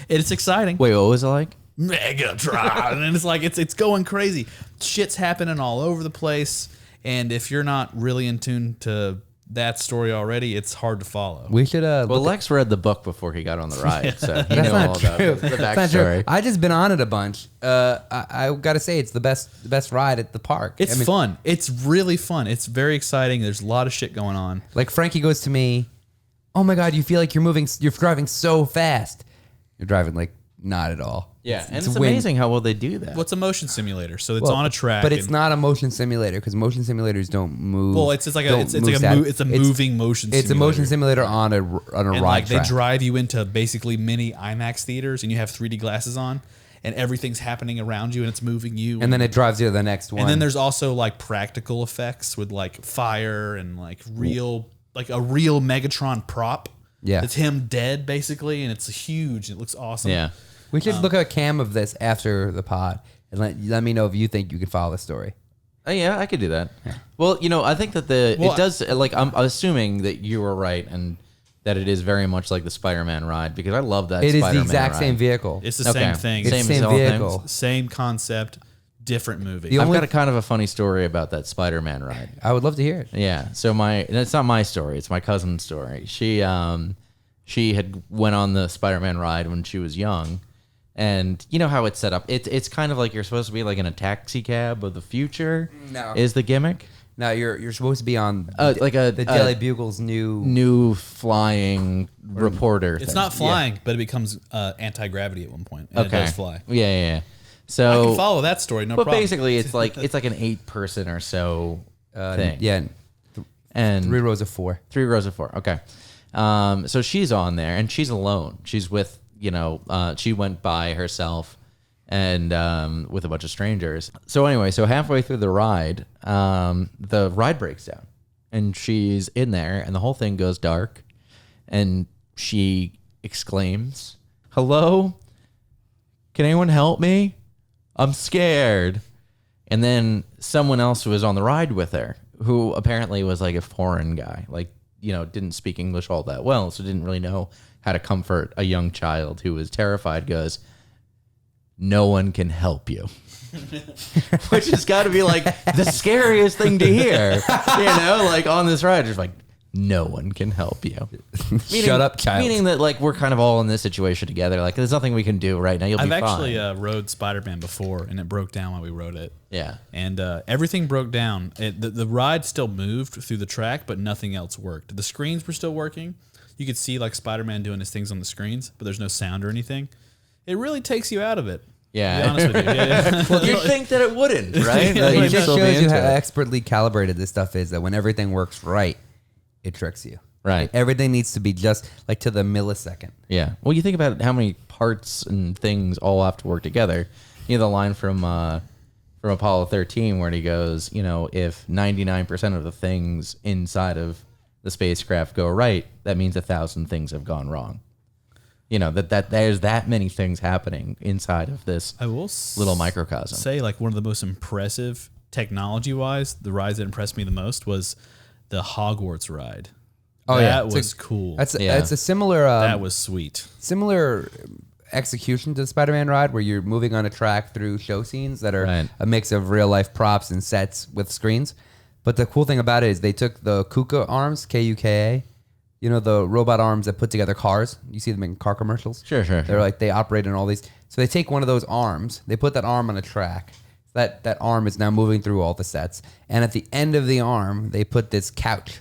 it's exciting. Wait, what was it like? Megatron, and it's like it's going crazy. Shit's happening all over the place, and if you're not really in tune to that story already, it's hard to follow. we should Well, Lex read the book before he got on the ride, so he That's knew not all about true. the That's not true. backstory. I just been on it a bunch. I got to say it's the best ride at the park. It's fun. It's really fun. It's very exciting. There's a lot of shit going on. Like Frankie goes to me, "Oh my God, you feel like you're driving so fast." You're driving like not at all. Yeah, and it's a wind. amazing how well they do that. What's a motion simulator? So it's on a track, but it's not a motion simulator because motion simulators don't move. Well, it's like a moving motion simulator. It's a motion simulator on a ride like track. They drive you into basically mini IMAX theaters, and you have 3D glasses on, and everything's happening around you, and it's moving you. And then it drives you to the next one. And then there's also like practical effects with like fire and like a real Megatron prop. Yeah. It's him dead basically, and it's huge. It looks awesome. Yeah. We should look at a cam of this after the pod and let me know if you think you can follow the story. Oh, yeah, I could do that. Yeah. Well, I think that it does, like, I'm assuming that you were right and that it is very much like the Spider-Man ride because I love that It is Spider-Man the exact ride. same vehicle. It's the same thing. It's the same vehicle. Same concept. different movie. The I've only- got a kind of a funny story about that Spider-Man ride. I would love to hear it. Yeah. So it's not my story. It's my cousin's story. She had went on the Spider-Man ride when she was young, and you know how it's set up. It's kind of like you're supposed to be like in a taxi cab of the future. No. Is the gimmick Now you're supposed to be on like the Daily Bugle's new flying reporter? It's thing. not flying, but it becomes anti-gravity at one point, and it does fly. Yeah. I So can follow that story, no but problem. basically, it's like an 8-person or so thing. Yeah, And 3 rows of 4. 3 rows of 4. Okay. So she's on there and she's alone. She's with, she went by herself and with a bunch of strangers. So anyway, halfway through the ride breaks down and she's in there and the whole thing goes dark and she exclaims, "Hello? Can anyone help me? I'm scared." And then someone else who was on the ride with her, who apparently was like a foreign guy, didn't speak English all that well, so didn't really know how to comfort a young child who was terrified, goes, "No one can help you." Which has got to be like the scariest thing to hear, on this ride. Just like, no one can help you. Shut up, child. Meaning that we're kind of all in this situation together. Like there's nothing we can do right now. You'll be I've fine. actually rode Spider-Man before, and it broke down while we rode it. Yeah. And everything broke down. The ride still moved through the track, but nothing else worked. The screens were still working. You could see Spider-Man doing his things on the screens, but there's no sound or anything. It really takes you out of it. Yeah. To be honest with you. Yeah. Well, you'd think that it wouldn't, right? Yeah, That It you'd just still be shows you into how it. expertly calibrated this stuff is. That when everything works right, it tricks you. Right. Everything needs to be just to the millisecond. Yeah. Well, you think about how many parts and things all have to work together. The line from Apollo 13 where he goes, if 99% of the things inside of the spacecraft go right, that means 1,000 things have gone wrong. That there's that many things happening inside of this I will little microcosm. say one of the most impressive technology-wise, the rides that impressed me the most was the Hogwarts ride. Oh, that yeah. was cool. That's Yeah. a similar that was sweet. similar execution to the Spider-Man ride, where you're moving on a track through show scenes that are Right. a mix of real life props and sets with screens. But the cool thing about it is they took the KUKA arms, KUKA, the robot arms that put together cars. You see them in car commercials. Sure. They're they operate in all these. So they take one of those arms, they put that arm on a track. That arm is now moving through all the sets. And at the end of the arm, they put this couch,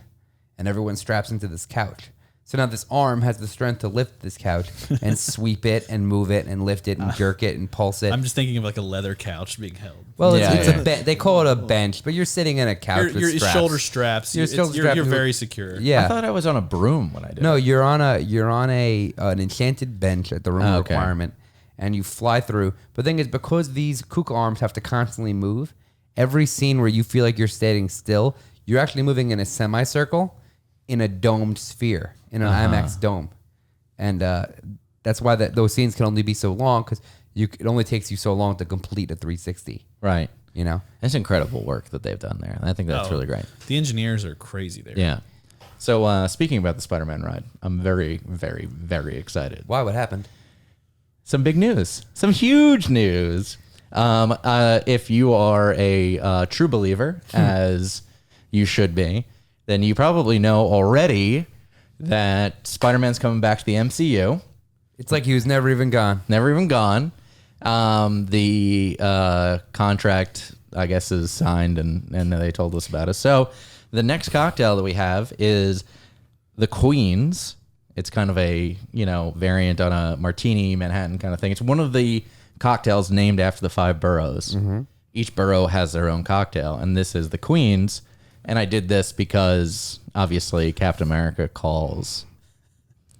and everyone straps into this couch. So now this arm has the strength to lift this couch and sweep it and move it and lift it and jerk it and pulse it. I'm just thinking of a leather couch being held. Well, Yeah, it's yeah. they call it a bench, but you're sitting in a couch Your with straps. shoulder straps. Your shoulder straps You're with- very secure. Yeah. I thought I was on a broom when I did No, it. you're on an enchanted bench at the room Oh, of okay. requirement, and you fly through. But the thing is, because these KUKA arms have to constantly move, every scene where you feel like you're standing still, you're actually moving in a semicircle in a domed sphere, in an IMAX dome. And that's why those scenes can only be so long, because it only takes you so long to complete a 360. Right. That's incredible work that they've done there. I think that's Oh, really great. The engineers are crazy there. Yeah. So speaking about the Spider-Man ride, I'm very, very, very excited. Why? What happened? Some big news. Some huge news. If you are a true believer, as you should be, then you probably know already that Spider-Man's coming back to the MCU. It's like he was never even gone. Never even gone. The contract, I guess, is signed, and they told us about it. So the next cocktail that we have is the Queen's. It's kind of a variant on a martini Manhattan kind of thing. It's one of the cocktails named after the 5 boroughs. Mm-hmm. Each borough has their own cocktail, and this is the Queen's. And I did this because obviously Captain America calls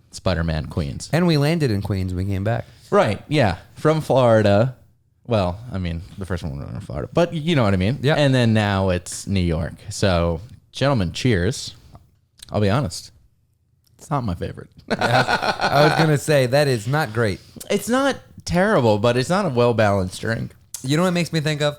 Spider-Man Queens. And we landed in Queens when we came back. Right, yeah. From Florida. Well, I mean, the first one was in Florida, but you know what I mean? Yeah. And then now it's New York. So, gentlemen, cheers. I'll be honest. It's not my favorite. I was going to say, that is not great. It's not terrible, but it's not a well-balanced drink. You know what it makes me think of?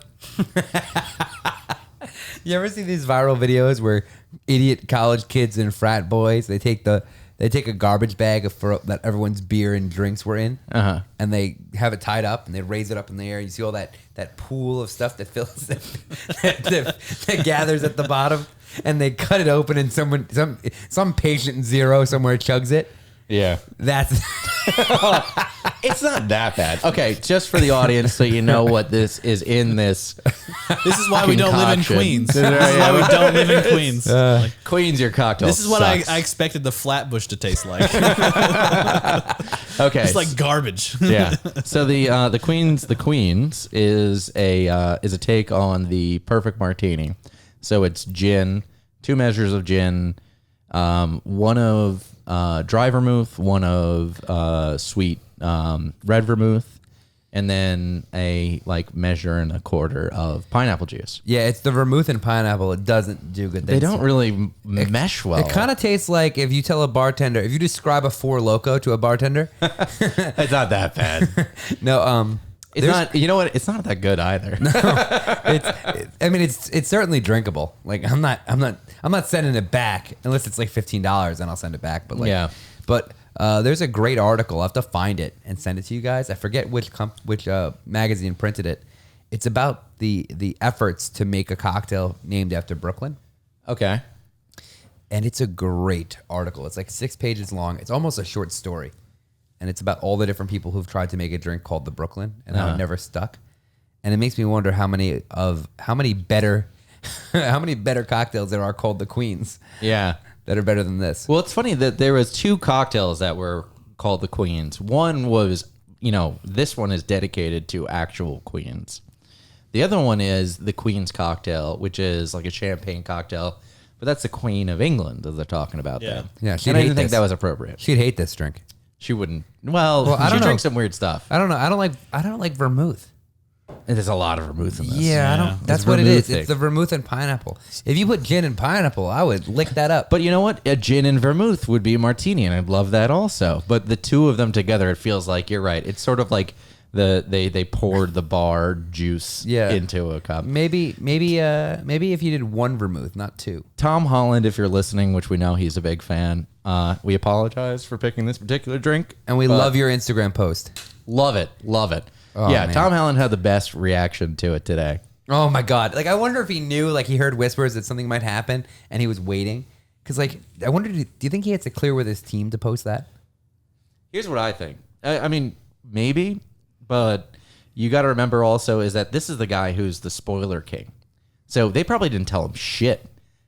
You ever see these viral videos where idiot college kids and frat boys, they take the They take a garbage bag that everyone's beer and drinks were in, and they have it tied up, and they raise it up in the air. You see all that pool of stuff that fills that gathers at the bottom, and they cut it open, and some patient zero somewhere chugs it. Yeah. That's It's not that bad. Okay, just for the audience, so you know what this is in this. This is why we don't live in Concoction. Queens. This is why we don't live in Queens. Queen's your cocktail. This is what sucks. I expected the Flatbush to taste like. Okay, It's like garbage. yeah. So the Queens is a take on the perfect martini. So it's gin, 2 measures of gin, one of dry vermouth, one of sweet red vermouth, and then a measure and a quarter of pineapple juice. yeah. It's the vermouth and pineapple. It doesn't do good. They don't really mesh well. It kind of tastes like if you tell a bartender, if you describe a Four Loko to a bartender. It's not that bad. No, It's not. You know what? It's not that good either. it's certainly drinkable. Like I'm not sending it back unless it's like $15, and I'll send it back. But Yeah. There's a great article. I'll have to find it and send it to you guys. I forget which magazine printed it. It's about the efforts to make a cocktail named after Brooklyn, Okay. and it's a great article. It's like 6 pages long. It's almost a short story, and it's about all the different people who've tried to make a drink called the Brooklyn and how it never stuck. And it makes me wonder how many better cocktails there are called the Queens Yeah. that are better than this. Well, it's funny that there was 2 cocktails that were called the Queens. One was, this one is dedicated to actual queens. The other one is the Queen's cocktail, which is like a champagne cocktail, but that's the Queen of England that they're talking about there. Yeah, she'd and I hate didn't think this. that was appropriate. She'd hate this drink. She wouldn't. Well, I she don't know. drinks some weird stuff. I don't know. I don't like vermouth. And there's a lot of vermouth in this. Yeah, I Yeah. don't. That's It's what it is. vermouth-ic. It's the vermouth and pineapple. If you put gin and pineapple, I would lick that up. But you know what? A gin and vermouth would be a martini, and I'd love that also. But the 2 of them together, it feels like you're right. It's sort of like they poured the bar juice into a cup. maybe if you did 1 vermouth, not 2. Tom Holland, if you're listening, which we know he's a big fan, we apologize for picking this particular drink. And we love your Instagram post. Love it. Oh, Yeah, man. Tom Holland had the best reaction to it today. Oh my god! Like I wonder if he knew, like he heard whispers that something might happen, and he was waiting. Because I wonder, do you think he had to clear with his team to post that? Here's what I think. I mean, maybe, but you got to remember also is that this is the guy who's the spoiler king. So they probably didn't tell him shit.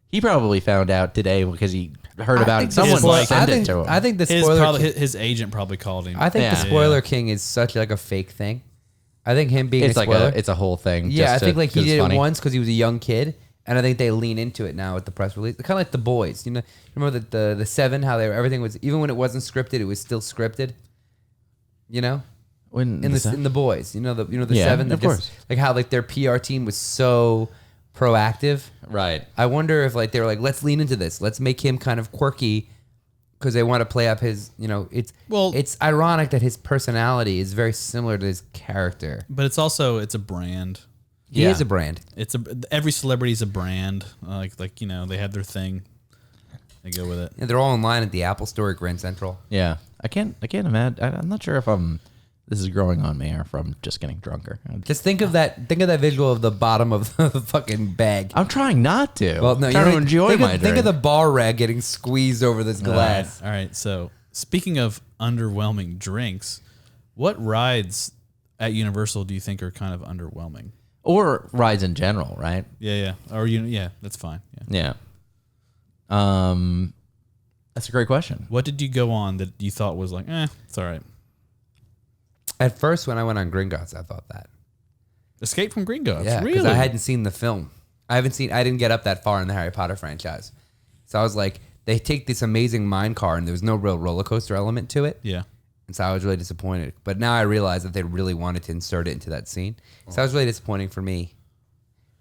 He probably found out today because he heard about it. Someone sent it to him. I think the spoiler. His agent probably called him. I think the Yeah. spoiler king is such like a fake thing. I think him being It's a like spoiler. it's a whole thing. Yeah, I just think like he 'cause it's did funny. it once because he was a young kid, and I think they lean into it now with the press release. Kind of like the boys, remember the 7, how everything was, even when it wasn't scripted, it was still scripted. When In the boys, the Yeah, 7, that of just, course. like how like their PR team was so proactive. right. I wonder if like they were like, let's lean into this, let's make him kind of quirky. Because they want to play up his, it's ironic that his personality is very similar to his character. But it's a brand. He Yeah. is a brand. Every celebrity's a brand. They have their thing. They go with it. Yeah, they're all in line at the Apple Store at Grand Central. Yeah, I can't imagine. I'm not sure if this is growing on me or if I'm just getting drunker. Just think of that visual of the bottom of the fucking bag. I'm trying not to. Well, no, I'm you're trying to enjoy think my of, drink. think of the bar rag getting squeezed over this glass. All right. So speaking of underwhelming drinks, what rides at Universal do you think are kind of underwhelming? or rides in general, right? Yeah. Or that's fine. Yeah. Yeah. That's a great question. What did you go on that you thought was like, it's all right? At first, when I went on Gringotts, I thought that. Escape from Gringotts. Yeah, because really? I hadn't seen the film. I didn't get up that far in the Harry Potter franchise. So I was like, they take this amazing mine car and there was no real roller coaster element to it. Yeah. And so I was really disappointed. But now I realize that they really wanted to insert it into that scene. So that was really disappointing for me.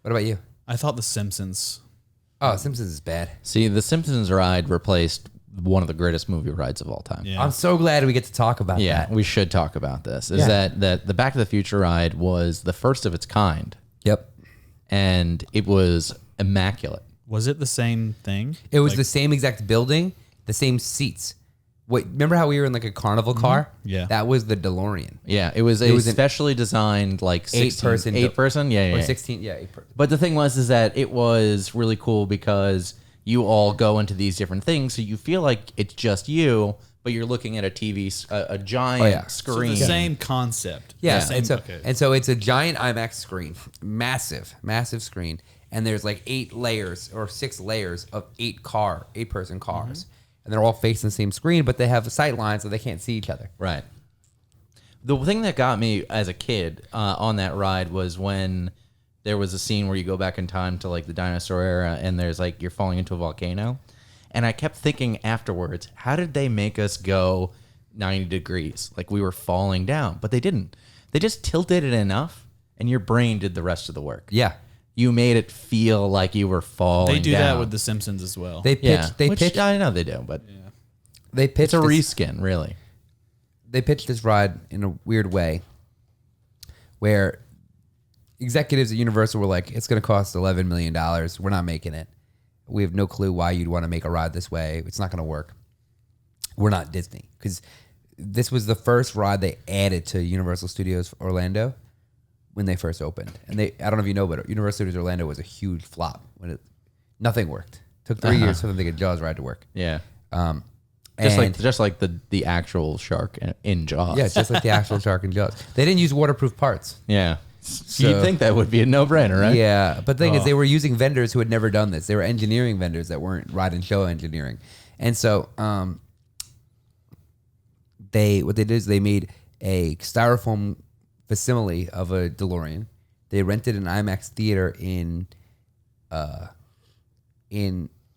What about you? I thought The Simpsons. Oh, Simpsons is bad. See, the Simpsons ride replaced one of the greatest movie rides of all time. Yeah. I'm so glad we get to talk about Yeah, that. we should talk about this. Is Yeah. that the Back to the Future ride was the first of its kind, Yep. and it was immaculate. Was it the same thing? It was the same exact building, the same seats. Wait, remember how we were in like a carnival car? Yeah. That was the DeLorean. Yeah, it was was an specially designed like 16, 8 person. Yeah, Or yeah. 16, yeah, 8 person. But the thing was that it was really cool because you all go into these different things, so you feel like it's just you, but you're looking at a TV, a giant So screen. the same concept. Yeah, Same- and so it's a giant IMAX screen, massive screen, and there's like 8 layers or 6 layers of 8-person cars, and they're all facing the same screen, but they have sight lines so they can't see each other. Right. The thing that got me as a kid on that ride was when there was a scene where you go back in time to like the dinosaur era, and there's like you're falling into a volcano, and I kept thinking afterwards, how did they make us go 90 degrees like we were falling down? But they didn't. They just tilted it enough, and your brain did the rest of the work. Yeah, You made it feel like you were falling. They do down. that with The Simpsons as well. they pitched. Yeah, They which pitched. I know they do, but They pitched it's a this- reskin, really. They pitched this ride in a weird way, where executives at Universal were like, "It's going to cost $11 million. We're not making it. We have no clue why you'd want to make a ride this way. It's not going to work. We're not Disney." Because this was the first ride they added to Universal Studios Orlando when they first opened. And I don't know if you know, but Universal Studios Orlando was a huge flop. Nothing worked. Took 3 years for them to get Jaws ride to work. Yeah. And Just like the actual shark in Jaws. yeah, just like the actual shark and Jaws. They didn't use waterproof parts. Yeah. You'd think that would be a no-brainer, right? Yeah, but the thing is, they were using vendors who had never done this. They were engineering vendors that weren't ride and show engineering, and so what they did is they made a styrofoam facsimile of a DeLorean. They rented an IMAX theater in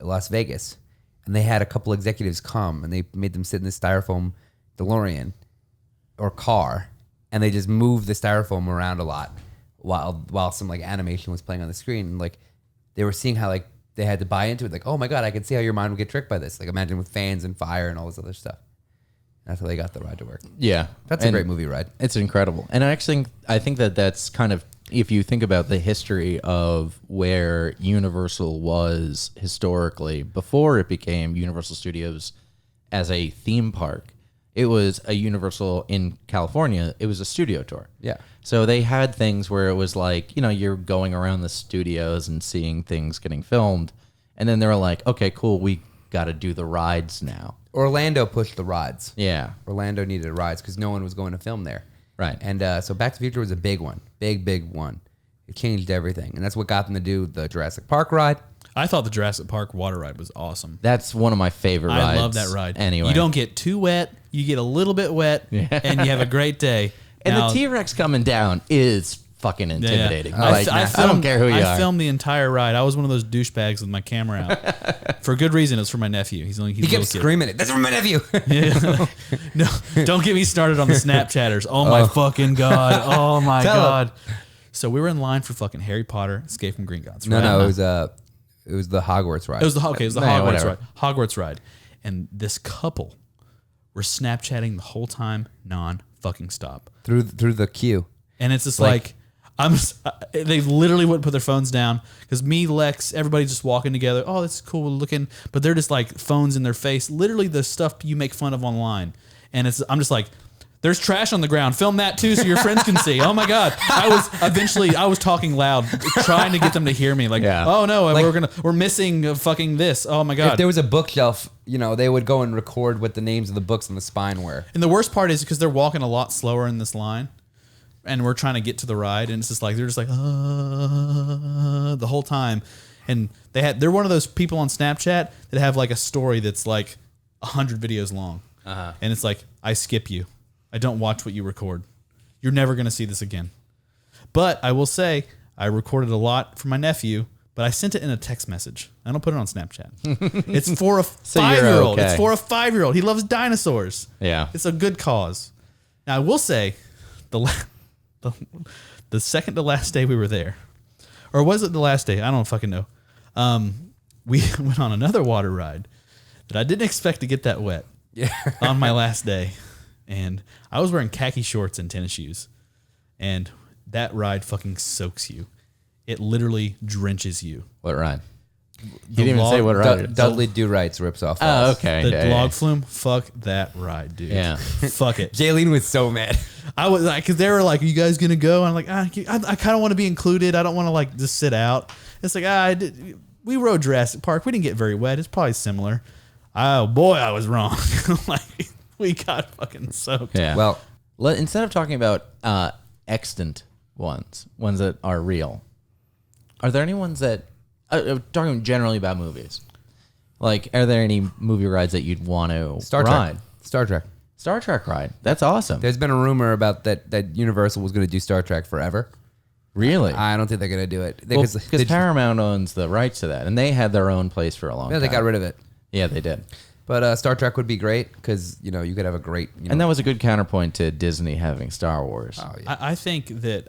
Las Vegas, and they had a couple executives come, and they made them sit in this styrofoam DeLorean or car, and they just moved the styrofoam around a lot while some like animation was playing on the screen. And like they were seeing how like they had to buy into it. Like, oh my God, I can see how your mind would get tricked by this. Like imagine with fans and fire and all this other stuff. That's how they got the ride to work. Yeah. That's a great movie ride. It's incredible. And I think that that's kind of, if you think about the history of where Universal was historically before it became Universal Studios as a theme park, it was a Universal in California. It was a studio tour. Yeah. So they had things where it was like, you're going around the studios and seeing things getting filmed. And then they were like, okay, cool. We got to do the rides now. Orlando pushed the rides. Yeah. Orlando needed rides because no one was going to film there. Right. And so Back to the Future was a big one. Big one. It changed everything. And that's what got them to do the Jurassic Park ride. I thought the Jurassic Park water ride was awesome. That's one of my favorite rides. I love that ride. Anyway. You don't get too wet. You get a little bit wet, and you have a great day. And Now- the T-Rex coming down is fucking intimidating. Yeah. Like, I don't care who you are. I filmed the entire ride. I was one of those douchebags with my camera out. For good reason. It was for my nephew. He's a He little kept kid. screaming it. That's for my nephew. No, don't get me started on the Snapchatters. Oh my fucking God. Oh my Tell God. So we were in line for fucking Harry Potter, Escape from Gringotts. Right? No, it was the Hogwarts ride. It was the Yeah, Hogwarts whatever. ride. Hogwarts ride. And this couple were Snapchatting the whole time, non-fucking stop. through the queue. And it's just like they literally wouldn't put their phones down because me, Lex, everybody just walking together. Oh, that's cool looking. But they're just like phones in their face. Literally the stuff you make fun of online. And I'm just like, there's trash on the ground. Film that too so your friends can see. Oh my God. I was talking loud, trying to get them to hear me. Like, Yeah. oh no, we're missing fucking this. Oh my God. If there was a bookshelf, they would go and record what the names of the books on the spine were. And the worst part is because they're walking a lot slower in this line. And we're trying to get to the ride, and it's just like they're just like the whole time, and they're one of those people on Snapchat that have like a story that's like 100 videos long, and it's like I skip you, I don't watch what you record, you're never gonna see this again. But I will say I recorded a lot for my nephew, but I sent it in a text message. I don't put it on Snapchat. It's for a So you're 5-year-old. okay. It's for a 5-year-old. He loves dinosaurs. Yeah. It's a good cause. Now I will say the second to last day we were there, or was it the last day? I don't fucking know. We went on another water ride that I didn't expect to get that wet. Yeah. On my last day, and I was wearing khaki shorts and tennis shoes, and that ride fucking soaks you. It literally drenches you. What ride? You didn't even say what ride it is. Dudley Do Rights rips off. Oh, Falls. okay. The yeah, log flume, fuck that ride, dude. Yeah. Fuck it. Jaylene was so mad. I was like, because they were like, "Are you guys gonna go?" And I'm like, I kind of want to be included. I don't want to like just sit out. It's like, we rode Jurassic Park. We didn't get very wet. It's probably similar. Oh boy, I was wrong. Like we got fucking soaked. Yeah. Well, Instead of talking about extant ones that are real, are there any ones that talking generally about movies? Like, are there any movie rides that you'd want to Star ride? Trek. Star Trek. Star Trek ride. That's awesome. There's been a rumor about that Universal was going to do Star Trek forever. Really? I don't think they're going to do it. Because Paramount owns the rights to that, and they had their own place for a long time. They got rid of it. Yeah, they did. But Star Trek would be great because, you could have a great... And that was a good counterpoint to Disney having Star Wars. Oh, yeah. I think that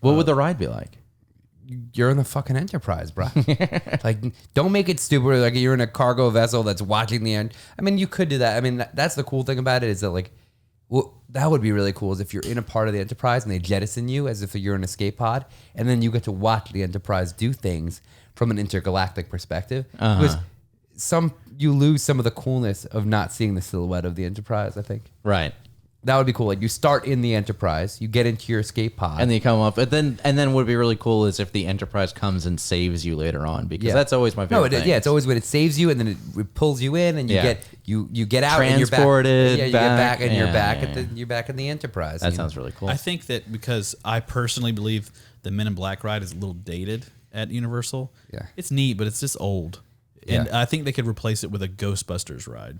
What would the ride be like? You're in the fucking Enterprise, bro. Like, don't make it stupid. Like, you're in a cargo vessel that's watching the end. I mean, you could do that. I mean, that's the cool thing about it is that, like, well, that would be really cool is if you're in a part of the Enterprise and they jettison you as if you're an escape pod, and then you get to watch the Enterprise do things from an intergalactic perspective. Because you lose some of the coolness of not seeing the silhouette of the Enterprise, I think. Right. That would be cool. Like, you start in the Enterprise, you get into your escape pod. And then you come up, and then what would be really cool is if the Enterprise comes and saves you later on, because that's always my favorite thing. Yeah, it's always when it saves you, and then it pulls you in, and you get you get out, transported, and you're back. Yeah, you get back, and yeah. you're back in the Enterprise. That sounds really cool. I think that because I personally believe the Men in Black ride is a little dated at Universal. Yeah. It's neat, but it's just old. And I think they could replace it with a Ghostbusters ride.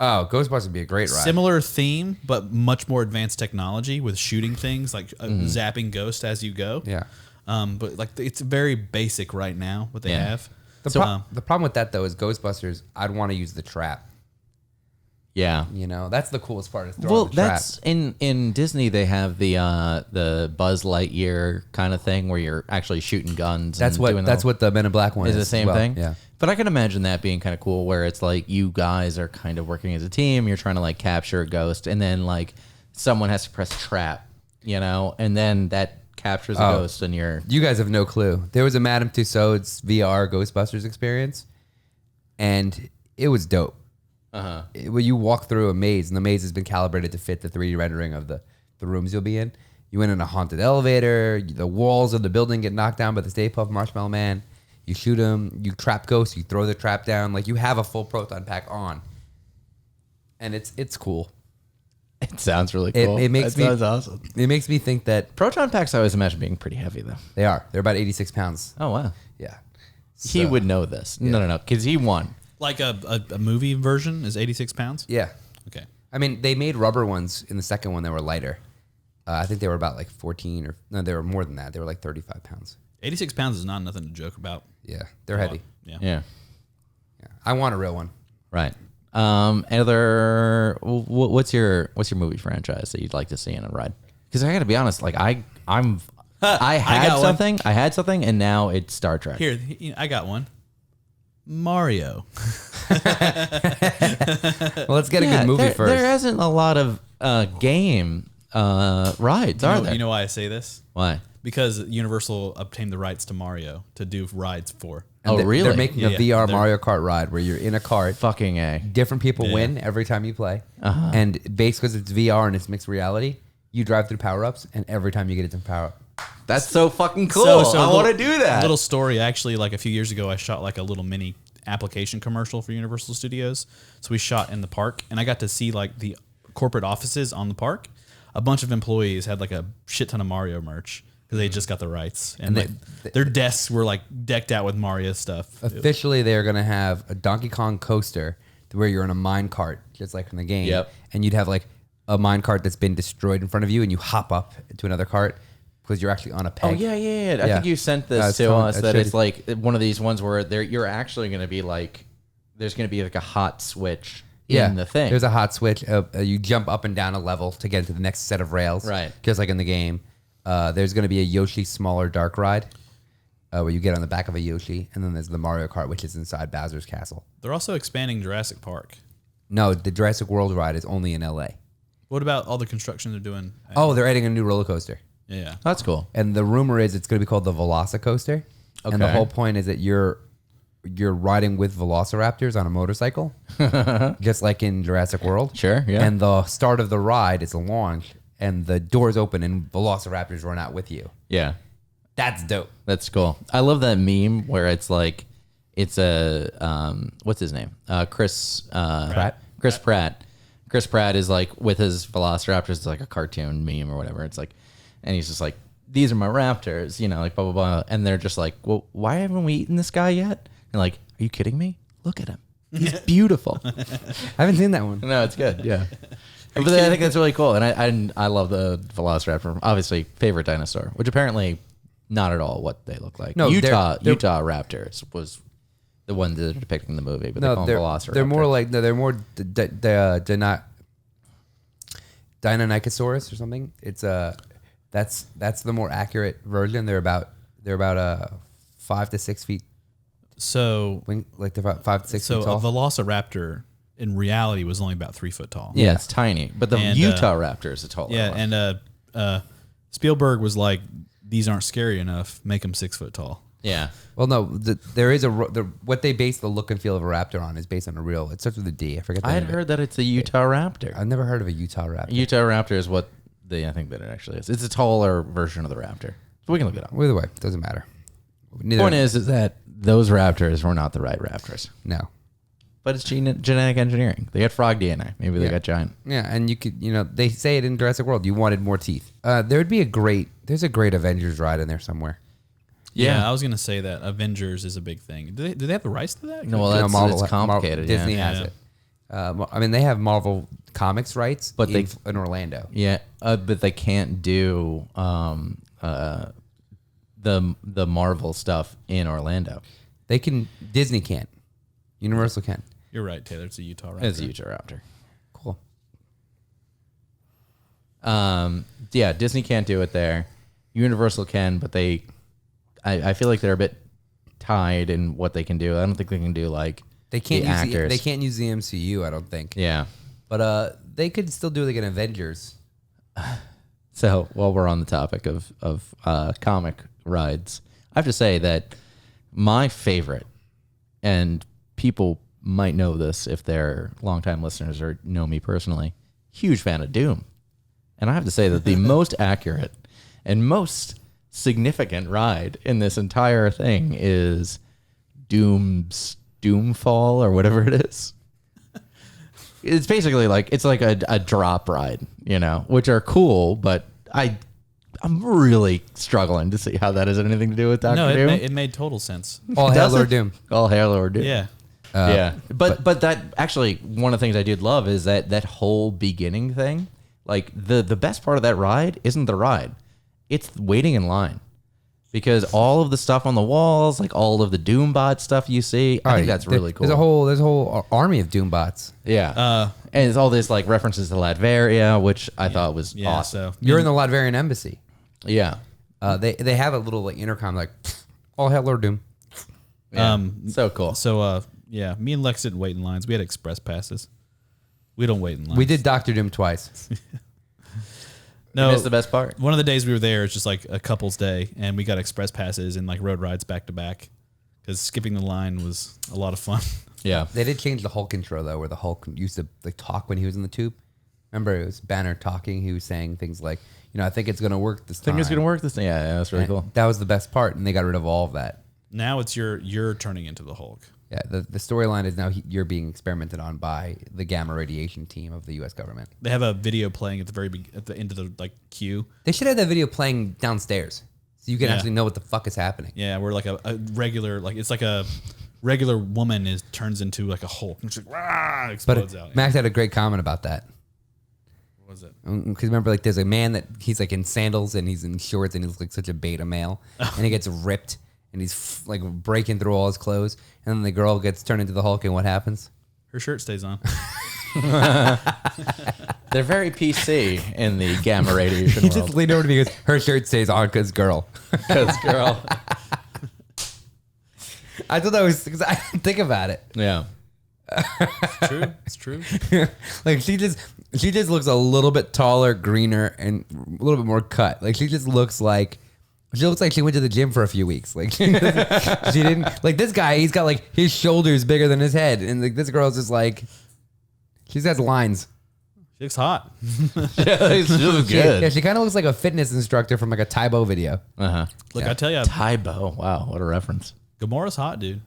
Oh, Ghostbusters would be a great ride. Similar theme, but much more advanced technology with shooting things like zapping ghosts as you go. Yeah. But like it's very basic right now what they have. The problem with that though is Ghostbusters. I'd want to use the trap. Yeah. That's the coolest part. Is throwing the trap. That's in Disney. They have the Buzz Lightyear kind of thing where you're actually shooting guns. That's what the Men in Black one is. The same well. thing. Yeah. But I can imagine that being kind of cool, where it's like you guys are kind of working as a team. You're trying to like capture a ghost, and then like someone has to press trap, and then that captures a ghost, and you're. You guys have no clue. There was a Madame Tussauds VR Ghostbusters experience, and it was dope. When you walk through a maze, and the maze has been calibrated to fit the 3D rendering of the rooms you'll be in. You went in a haunted elevator. The walls of the building get knocked down by the Stay Puft Marshmallow Man. You shoot him. You trap ghosts. You throw the trap down. Like, you have a full proton pack on, and it's cool. It sounds really cool. Sounds awesome. It makes me think that Proton packs I always imagine being pretty heavy though. they are. They're about 86 pounds. Oh wow. Yeah. He So, would know this. No, because he won. Like a movie version is 86 pounds? Yeah. Okay. I mean, they made rubber ones in the second one that were lighter. I think they were about like 14 or no, they were more than that. They were like 35 pounds. 86 pounds is not nothing to joke about. Yeah, they're heavy. Yeah. Yeah. I want a real one. Right. What's your movie franchise that you'd like to see in a ride? Because I got to be honest, like I had something, and now it's Star Trek. Here, I got one. Mario. Well, let's get a good movie first. There isn't a lot of game rides, are there? You know why I say this? Why? Because Universal obtained the rights to Mario to do rides for. And really? They're making a Yeah, VR they're- Mario Kart ride where you're in a cart. Fucking A. Different people win every time you play. And based because it's VR and it's mixed reality, you drive through power-ups, and every time you get a different power-up. That's so fucking cool. So I want to do that. Little story, actually, like a few years ago, I shot like a little mini application commercial for Universal Studios. So we shot in the park, and I got to see like the corporate offices on the park. A bunch of employees had like a shit ton of Mario merch because they just got the rights, and like, their desks were like decked out with Mario stuff. Officially, they're going to have a Donkey Kong coaster where you're in a mine cart, just like in the game. Yep. And you'd have like a mine cart that's been destroyed in front of you, and you hop up to another cart because you're actually on a peg. Oh yeah. I think you sent this it's to fun. us. That it's like one of these ones where you're actually going to be like, there's going to be like a hot switch in the thing. There's a hot switch. You jump up and down a level to get into the next set of rails. Right. Just like in the game. There's going to be a Yoshi smaller dark ride where you get on the back of a Yoshi. And then there's the Mario Kart, which is inside Bowser's Castle. They're also expanding Jurassic Park. No, the Jurassic World ride is only in LA. What about all the construction they're doing? Oh, they're adding a new roller coaster. Yeah. That's cool. And the rumor is it's going to be called the Velocicoaster. And the Okay. whole point is that you're you're riding with velociraptors on a motorcycle, just like in Jurassic World. Sure, yeah. And the start of the ride is a launch, and the doors open, and velociraptors run out with you. Yeah. That's dope. That's cool. I love that meme where it's like, it's a, what's his name? Chris Pratt. Chris Pratt. Chris Pratt is like with his velociraptors. It's like a cartoon meme or whatever. It's like, and he's just like, these are my raptors, you know, like blah, blah, blah. And they're just like, well, why haven't we eaten this guy yet? And like, are you kidding me? Look at him. He's beautiful. I haven't seen that one. No, it's good. Yeah. But I think that's really cool. And I love the velociraptor. Obviously, favorite dinosaur, which apparently not at all what they look like. No, Utah Raptors was the one that they're depicting in the movie, but they call them velociraptor. They're more like, no, they're more Deinonychosaurus or something. It's that's the more accurate version. They're about 5 to 6 feet. So Like they're about 5 to 6 so feet tall. a velociraptor in reality was only about 3 foot tall. Yeah, it's tiny. But the And, Utah Raptor is a taller Yeah, one. and Spielberg was like, these aren't scary enough. Make them 6 foot tall. Yeah. Well, no, there is what they base the look and feel of a raptor on is based on a real. It starts with a D. I forget. I had heard that it's a Utah Raptor. I've never heard of a Utah raptor. Utah Raptor is what I think that it actually is. It's a taller version of the Raptor. So we can look it up. Either way, doesn't matter. The point is that those raptors were not the right raptors. No. But it's genetic engineering. They got frog DNA. Maybe they got giant. Yeah, and you could, they say it in Jurassic World. You wanted more teeth. There's a great Avengers ride in there somewhere. Yeah, I was gonna say that Avengers is a big thing. Do they have the rights to that? No, well, it's complicated. Disney yeah. has it. I mean, they have Marvel Comics rights, But in Orlando. Yeah, but they can't do the Marvel stuff in Orlando. They can. Disney can't. Universal can. You're right, Taylor. It's a Utah Raptor. It's a Utah Raptor. Cool. Yeah, Disney can't do it there. Universal can, but I feel like they're a bit tied in what they can do. I don't think they can do like They can't the use actors. they can't use the MCU. I don't think. Yeah. But they could still do like an Avengers. So while we're on the topic of comic rides, I have to say that my favorite, and people might know this if they're longtime listeners or know me personally, huge fan of Doom. And I have to say that the most accurate and most significant ride in this entire thing is Doom's Doomfall or whatever it is. It's basically like, it's like a drop ride, which are cool, but I'm really struggling to see how that has anything to do with Dr. No, Doom. it made total sense. All hail Does Lord it? Doom. All hail Lord Doom. Yeah. Yeah. But that actually, one of the things I did love is that whole beginning thing. Like the best part of that ride isn't the ride. It's waiting in line. Because all of the stuff on the walls, like all of the Doombot stuff you see, I think that's really cool. There's a whole army of Doombots. Yeah. And it's all this like references to Latveria, which I thought was awesome. So You're in the Latvian embassy. Yeah. They have a little like intercom like, all hail Lord Doom. Yeah. So cool. So yeah, me and Lex didn't wait in lines. We had express passes. We don't wait in lines. We did Dr. Doom twice. No, That's the best part. one of the days we were there is just like a couple's day, and we got express passes and like road rides back to back because skipping the line was a lot of fun. Yeah. They did change the Hulk intro though, where the Hulk used to like talk when he was in the tube. Remember, it was Banner talking. He was saying things like, I think it's gonna work this time. I think it's going to work this thing. Yeah, that's really And cool. That was the best part, and they got rid of all of that. Now it's you're turning into the Hulk. Yeah, the storyline is now you're being experimented on by the gamma radiation team of the U.S. government. They have a video playing at the end of the like queue. They should have that video playing downstairs, so you can Yeah. actually know what the fuck is happening. Yeah, where like a regular it's like a regular woman turns into like a Hulk and she's like, rah, But explodes out. Max had a great comment about that. What was it? Because remember, like, there's a man that he's like in sandals and he's in shorts and he's like such a beta male, and he gets ripped and he's like breaking through all his clothes, and then the girl gets turned into the Hulk, and what happens? Her shirt stays on. They're very PC in the gamma radiation He world. just leaned over to me and goes, her shirt stays on because girl. Because girl. I thought that was, because I didn't think about it. Yeah. It's true. It's true. Like she just looks a little bit taller, greener, and a little bit more cut. Like she just looks like She looks like she went to the gym for a few weeks. Like she didn't like this guy. He's got like his shoulders bigger than his head, and like this girl's just like she's got lines. She looks hot. She looks good. Yeah, she kind of looks like a fitness instructor from like a Taibo video. Look, I tell you, Tybo. Wow, what a reference. Gamora's hot, dude.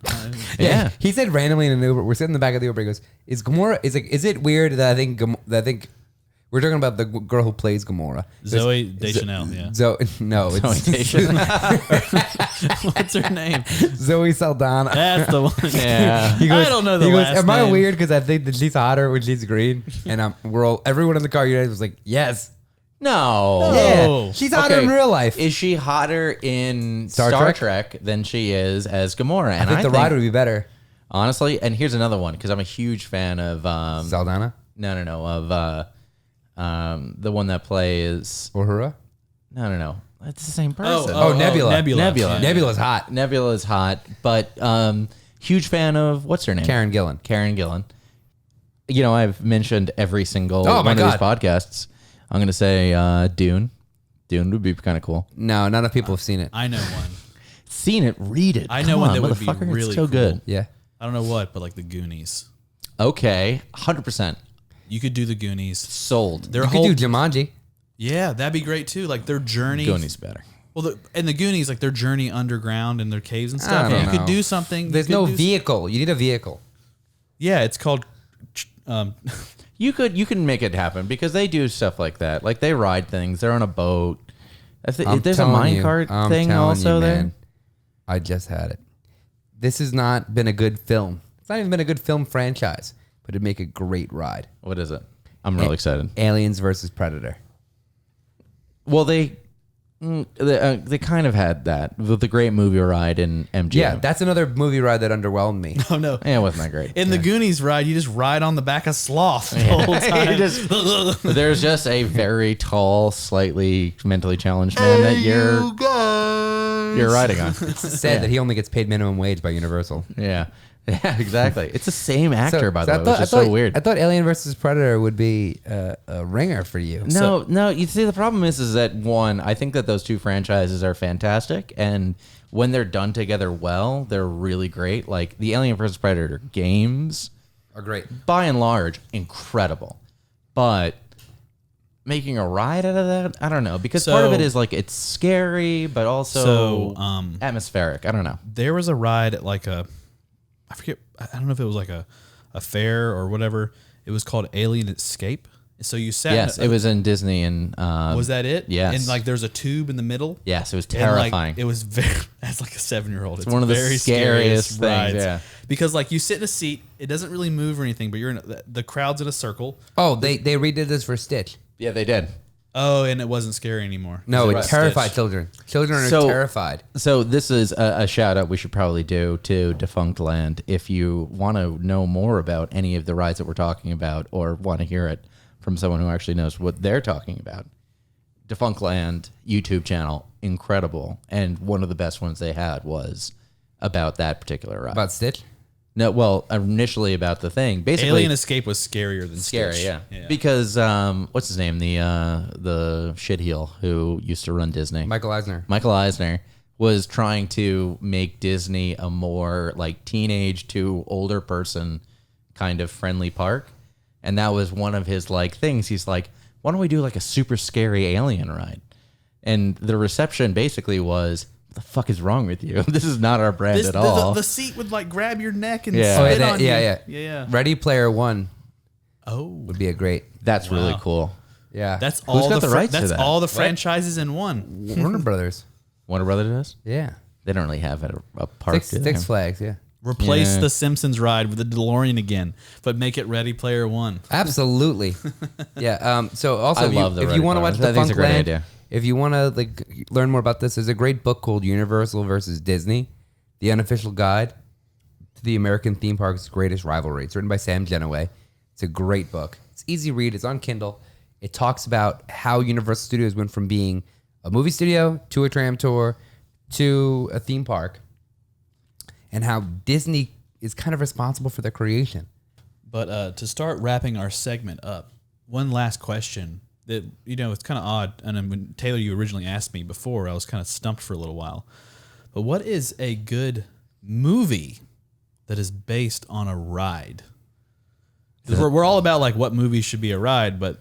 Yeah. He said randomly in an Uber. We're sitting in the back of the Uber. He goes, "Is Gamora? Is it weird that I think we're talking about the girl who plays Gamora, Zoe Deschanel. Yeah. No, it's What's her name? Zoe Saldana. That's the one. Yeah. He goes, I don't know the he goes, last am I name. weird because I think that she's hotter when she's green? And everyone in the car was like, yes. No. Yeah. She's hotter in real life. Is she hotter in Star Star Trek? Trek than she is as Gamora? I And think the ride would be better. honestly, and here's another one because I'm a huge fan of Saldana? of the one that plays Uhura? no. It's the same person. Nebula. Nebula. Nebula's hot. Nebula is hot, but huge fan of what's her name? Karen Gillan. Karen Gillan. You know, I've mentioned every single Oh, one my of these God. podcasts. I'm going to say Dune. Dune would be kind of cool. No, not enough people have seen it. I know one. Seen it, read it. I know Come one on, that would be motherfucker, really it's so cool. good. Yeah. I don't know what, but like the Goonies. Okay, 100% You could do the Goonies. sold. Their You whole could do Jumanji. yeah, that'd be great too. Like their journey. Goonies better. Well, and the Goonies, like their journey underground in their caves and I stuff. don't You know. could do something. There's no vehicle. You need a vehicle. Yeah, it's called. You can make it happen because they do stuff like that. Like they ride things. They're on a boat. There's a telling you, minecart I'm thing telling also you, there. man, I just had it. This has not been a good film. It's not even been a good film franchise, but it'd make a great ride. What is it? I'm really excited. Aliens versus Predator. Well, they kind of had that with the great movie ride in MGM. Yeah, that's another movie ride that underwhelmed me. Oh no! Yeah, it wasn't that great. In the Goonies ride, you just ride on the back of sloth the whole time. There's just a very tall, slightly mentally challenged man that you're riding on. It's sad that he only gets paid minimum wage by Universal. Yeah. Yeah, exactly. It's the same actor, by the way, which is I so weird. I thought Alien versus Predator would be a ringer for you. No. You see, the problem is that one, I think that those two franchises are fantastic, and when they're done together well, they're really great. Like the Alien vs Predator games Are great. by and large, incredible, but making a ride out of that, I don't know, because part of it is like it's scary, but also atmospheric. I don't know. There was a ride at like I forget. I don't know if it was like a fair or whatever. It was called Alien Escape. So you sat. Yes, it was in Disney, and Was that it? Yes. And like there's a tube in the middle. yes, it was And, like, terrifying. it was very. As like a 7-year-old, it's one of the very scariest rides. things, yeah. Because like you sit in a seat, it doesn't really move or anything, but you're in the crowd's in a circle. Oh, they redid this for Stitch. Yeah, they did. Oh, and it wasn't scary anymore. No, It it was terrified Stitch. children. Children are So- terrified. So this is a shout out we should probably do to Defunct Land. If you want to know more about any of the rides that we're talking about, or want to hear it from someone who actually knows what they're talking about, Defunct Land YouTube channel, incredible. And one of the best ones they had was about that particular ride. About Stitch? No, well, initially about the thing. Basically, Alien Escape was scarier than scary, Stitch. yeah. Because what's his name? The shitheel who used to run Disney. Michael Eisner. Michael Eisner was trying to make Disney a more like teenage to older person kind of friendly park. And that was one of his like things. He's like, why don't we do like a super scary alien ride? And the reception basically was, what the fuck is wrong with you? This is not our brand at all. The seat would like grab your neck and Yeah. spit Oh, on you. yeah. Ready Player One Oh, would be a great. That's really Wow. cool. Yeah. that's all got the the rights to that's that? all the franchises in one. Warner Brothers. Warner Brothers does? Yeah. They don't really have a park. do they? Six Flags, yeah. Replace Yeah. the Simpsons ride with the DeLorean again, but make it Ready Player One. Absolutely. Yeah. So also, I if you, love the if Ready you want to Player watch One. I the think it's a Funk great Land, idea. if you want to like learn more about this, there's a great book called Universal versus Disney: The Unofficial Guide to the American Theme Park's Greatest Rivalry. It's written by Sam Genoway. It's a great book. It's easy to read. It's on Kindle. It talks about how Universal Studios went from being a movie studio to a tram tour to a theme park, and how Disney is kind of responsible for their creation. But to start wrapping our segment up, one last question that, it's kind of odd. And then when Taylor, you originally asked me before, I was kind of stumped for a little while. But what is a good movie that is based on a ride? We're all about like what movies should be a ride, but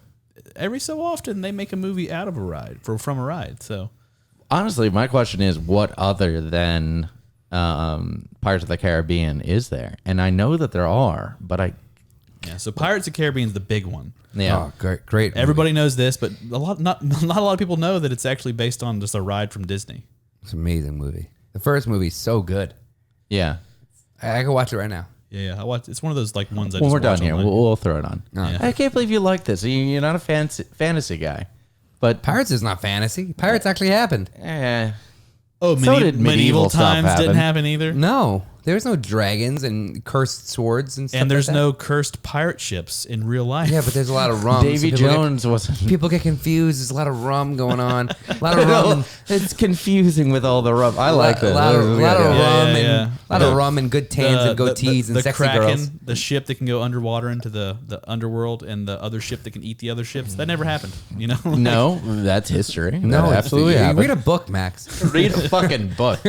every so often they make a movie out of a ride from a ride. So honestly, my question is, what other than Pirates of the Caribbean is there? And I know that there are, but so Pirates of the Caribbean is the big one. Yeah. Oh, great. Everybody knows this, but not a lot of people know that it's actually based on just a ride from Disney. It's an amazing movie. The first movie's so good. Yeah. I can watch it right now. Yeah, I watch. It's one of those like ones. When we're done here, we'll throw it on. Yeah. I can't believe you like this. You're not a fantasy guy, but Pirates is not fantasy. Pirates actually happened. Oh, So did medieval stuff times didn't happen. happen either. No, there's no dragons and cursed swords and stuff. And there's like that. no cursed pirate ships in real life. Yeah, but there's a lot of rum. Davy so people Jones wasn't. People get confused. There's a lot of rum going on. A lot of rum. And, It's confusing with all the rum. I like a that. lot of rum yeah. and a lot of rum and good tans and goatees and the sexy Kraken, girls. the ship that can go underwater into the underworld, and the other ship that can eat the other ships. That never happened. No, that's history. No, That absolutely you happened. read a book, Max. Read a fucking book.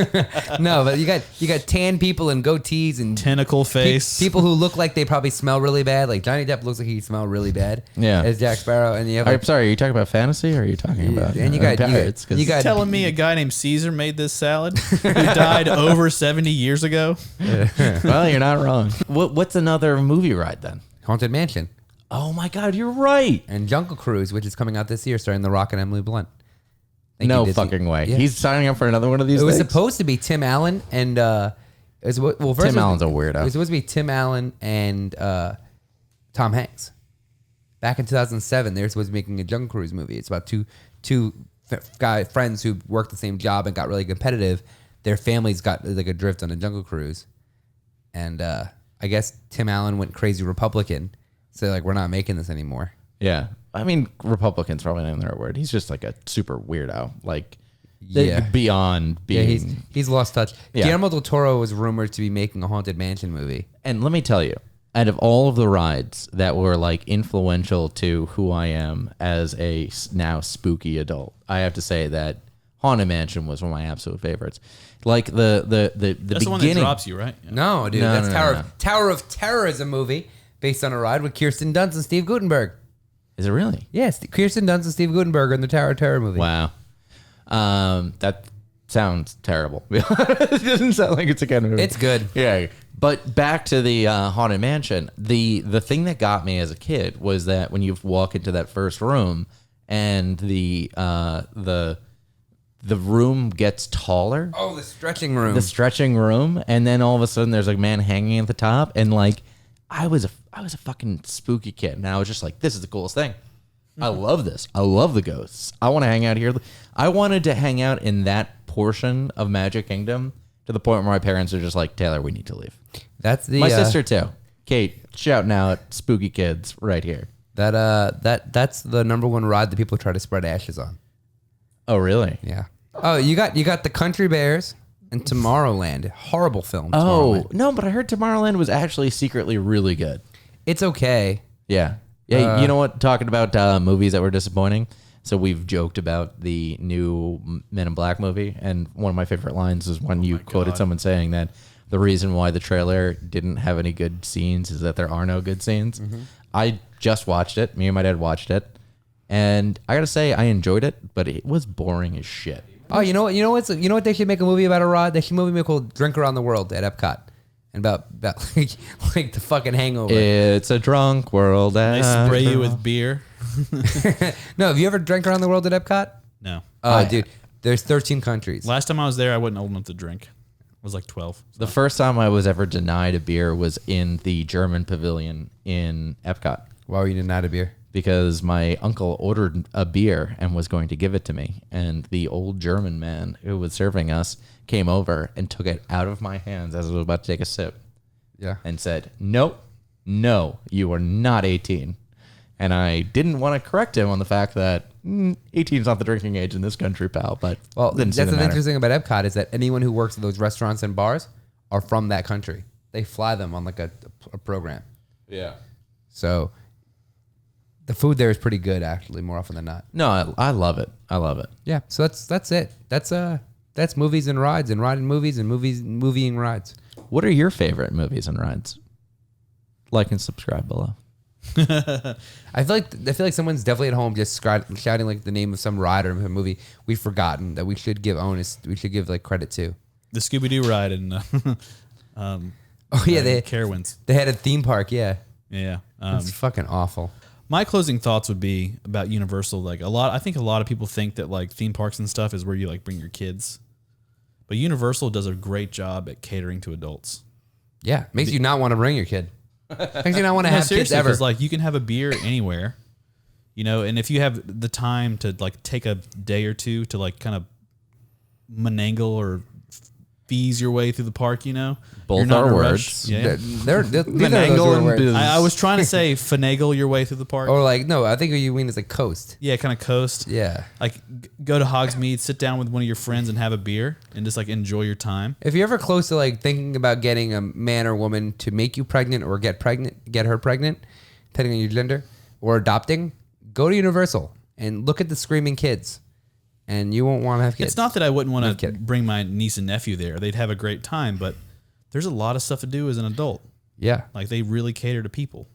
No, but you got tan people and goatees and Tentacle face. people who look like they probably smell really bad. Like Johnny Depp looks like he smell really bad. Yeah. As Jack Sparrow, and you have I'm sorry. Are you talking about fantasy, or are you talking about? and you got pirates? 'Cause- you got telling me a guy named Caesar made this salad who died over 70 years ago? Well, you're not wrong. What's another movie ride then? Haunted Mansion Oh my God, you're right. and Jungle Cruise, which is coming out this year, starring The Rock and Emily Blunt. Thank No you, Disney. fucking way. Yeah. He's signing up for another one of these. It was things? supposed to be Tim Allen and first Tim it was- Allen's a weirdo. It was supposed to be Tim Allen and Tom Hanks. Back in 2007, they were supposed to be making a Jungle Cruise movie. It's about two friends who worked the same job and got really competitive. Their families got like adrift on a Jungle Cruise, and I guess Tim Allen went crazy Republican. So like, we're not making this anymore. Yeah. I mean, Republican's probably not the right word. He's just like a super weirdo. Like, Yeah. beyond Yeah, being. he's lost touch. Yeah. Guillermo del Toro was rumored to be making a Haunted Mansion movie. And let me tell you, out of all of the rides that were like influential to who I am as a now spooky adult, I have to say that Haunted Mansion was one of my absolute favorites. Like the That's beginning. the one that drops you, right? Yeah. No, dude, No, that's no. Tower of Terror is a movie based on a ride with Kirsten Dunst and Steve Guttenberg. Is it really? Yes, Kirsten Dunst and Steve Guttenberg in the Tower of Terror movie. Wow. That sounds terrible. It doesn't sound like it's a kind of movie. It's good. Yeah. But back to the Haunted Mansion, the thing that got me as a kid was that when you walk into that first room and the room gets taller, Oh, the stretching room. the stretching room, and then all of a sudden there's a man hanging at the top, and like I was a fucking spooky kid, and I was just like, this is the coolest thing. I love this. I love the ghosts. I want to hang out here. I wanted to hang out in that portion of Magic Kingdom to the point where my parents are just like, Taylor, we need to leave. That's the My sister too. Kate, shouting out spooky kids right here. That's the number one ride that people try to spread ashes on. Oh, really? Yeah. Oh, you got the Country Bears and Tomorrowland. Horrible film. Oh, Tomorrowland. no, but I heard Tomorrowland was actually secretly really good. It's okay. Yeah. Yeah, you know what? Talking about movies that were disappointing. So we've joked about the new Men in Black movie, and one of my favorite lines is when you quoted someone saying that the reason why the trailer didn't have any good scenes is that there are no good scenes. I just watched it. Me and my dad watched it, and I gotta say I enjoyed it, but it was boring as shit. Oh, you know what they should make a movie about a ride? They should make a movie called Drink Around the World at Epcot. And about like the fucking Hangover. It's a drunk world. They spray you with beer. No, have you ever drank Around the World at Epcot? No. Oh, dude, there's 13 countries. Last time I was there, I wasn't old enough to drink. I was like 12. The first time I was ever denied a beer was in the German pavilion in Epcot. Why were you denied a beer? Because my uncle ordered a beer and was going to give it to me. And the old German man who was serving us came over and took it out of my hands as I was about to take a sip Yeah. and said, nope, no, you are not 18. And I didn't want to correct him on the fact that 18 is not the drinking age in this country, pal. But Well, didn't that's seem to the matter. interesting about Epcot is that anyone who works at those restaurants and bars are from that country. They fly them on like a program. Yeah. So The food there is pretty good, actually, more often than not. No, I love it. I love it. Yeah, so that's it. That's movies and rides and riding movies and movieing rides. What are your favorite movies and rides? Like and subscribe below. I feel like someone's definitely at home just shouting like the name of some ride or a movie we've forgotten that we should give like credit to. The Scooby Doo ride and Carowinds. They had a theme park, yeah. Yeah. It's fucking awful. My closing thoughts would be about Universal. Like I think a lot of people think that like theme parks and stuff is where you like bring your kids, but Universal does a great job at catering to adults. Yeah, makes you not want to bring your kid. Makes you not want to have kids ever. Because like you can have a beer anywhere, and if you have the time to like take a day or two to like kind of manangle or fees your way through the park, Both are words. Yeah. They're Finagle and booze. I was trying to say finagle your way through the park. Or like, no, I think what you mean is like coast. Yeah, kind of coast. Yeah. Like go to Hogsmeade, sit down with one of your friends and have a beer and just like enjoy your time. If you're ever close to like thinking about getting a man or woman to make you pregnant or get her pregnant, depending on your gender, or adopting, go to Universal and look at the screaming kids. And you won't want to have kids. It's not that I wouldn't want to bring my niece and nephew there. They'd have a great time, but there's a lot of stuff to do as an adult. Yeah. Like they really cater to people,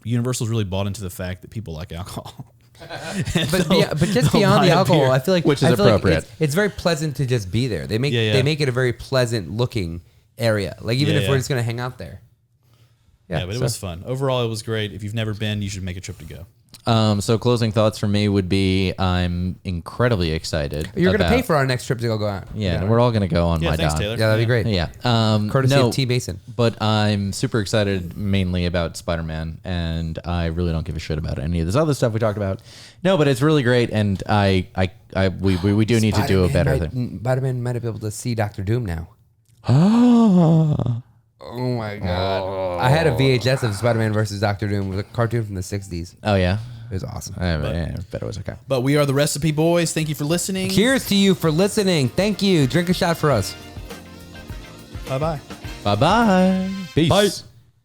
Universal's really bought into the fact that people like alcohol. but just beyond the alcohol, I feel like which is appropriate. Like it's very pleasant to just be there. They make it a very pleasant looking area. Like even if we're just gonna hang out there. Yeah, but it was fun. Overall, it was great. If you've never been, you should make a trip to go. So closing thoughts for me would be I'm incredibly excited. You're going to pay for our next trip to go out. Yeah, and we're all going to go on my thanks, dime. Taylor. Yeah, that'd be great. Yeah. Courtesy of T. Mason. But I'm super excited mainly about Spider-Man, and I really don't give a shit about any of this other stuff we talked about. No, but it's really great, and we do need to do a better thing. Spider-Man might be able to see Doctor Doom now. Oh my God. I had a VHS of Spider-Man versus Doctor Doom. It was a cartoon from the 60s. Oh, yeah? It was awesome. I bet it was okay. But we are the Recipe Boys. Thank you for listening. Cheers to you for listening. Thank you. Drink a shot for us. Bye-bye. Bye-bye. Peace. Bye.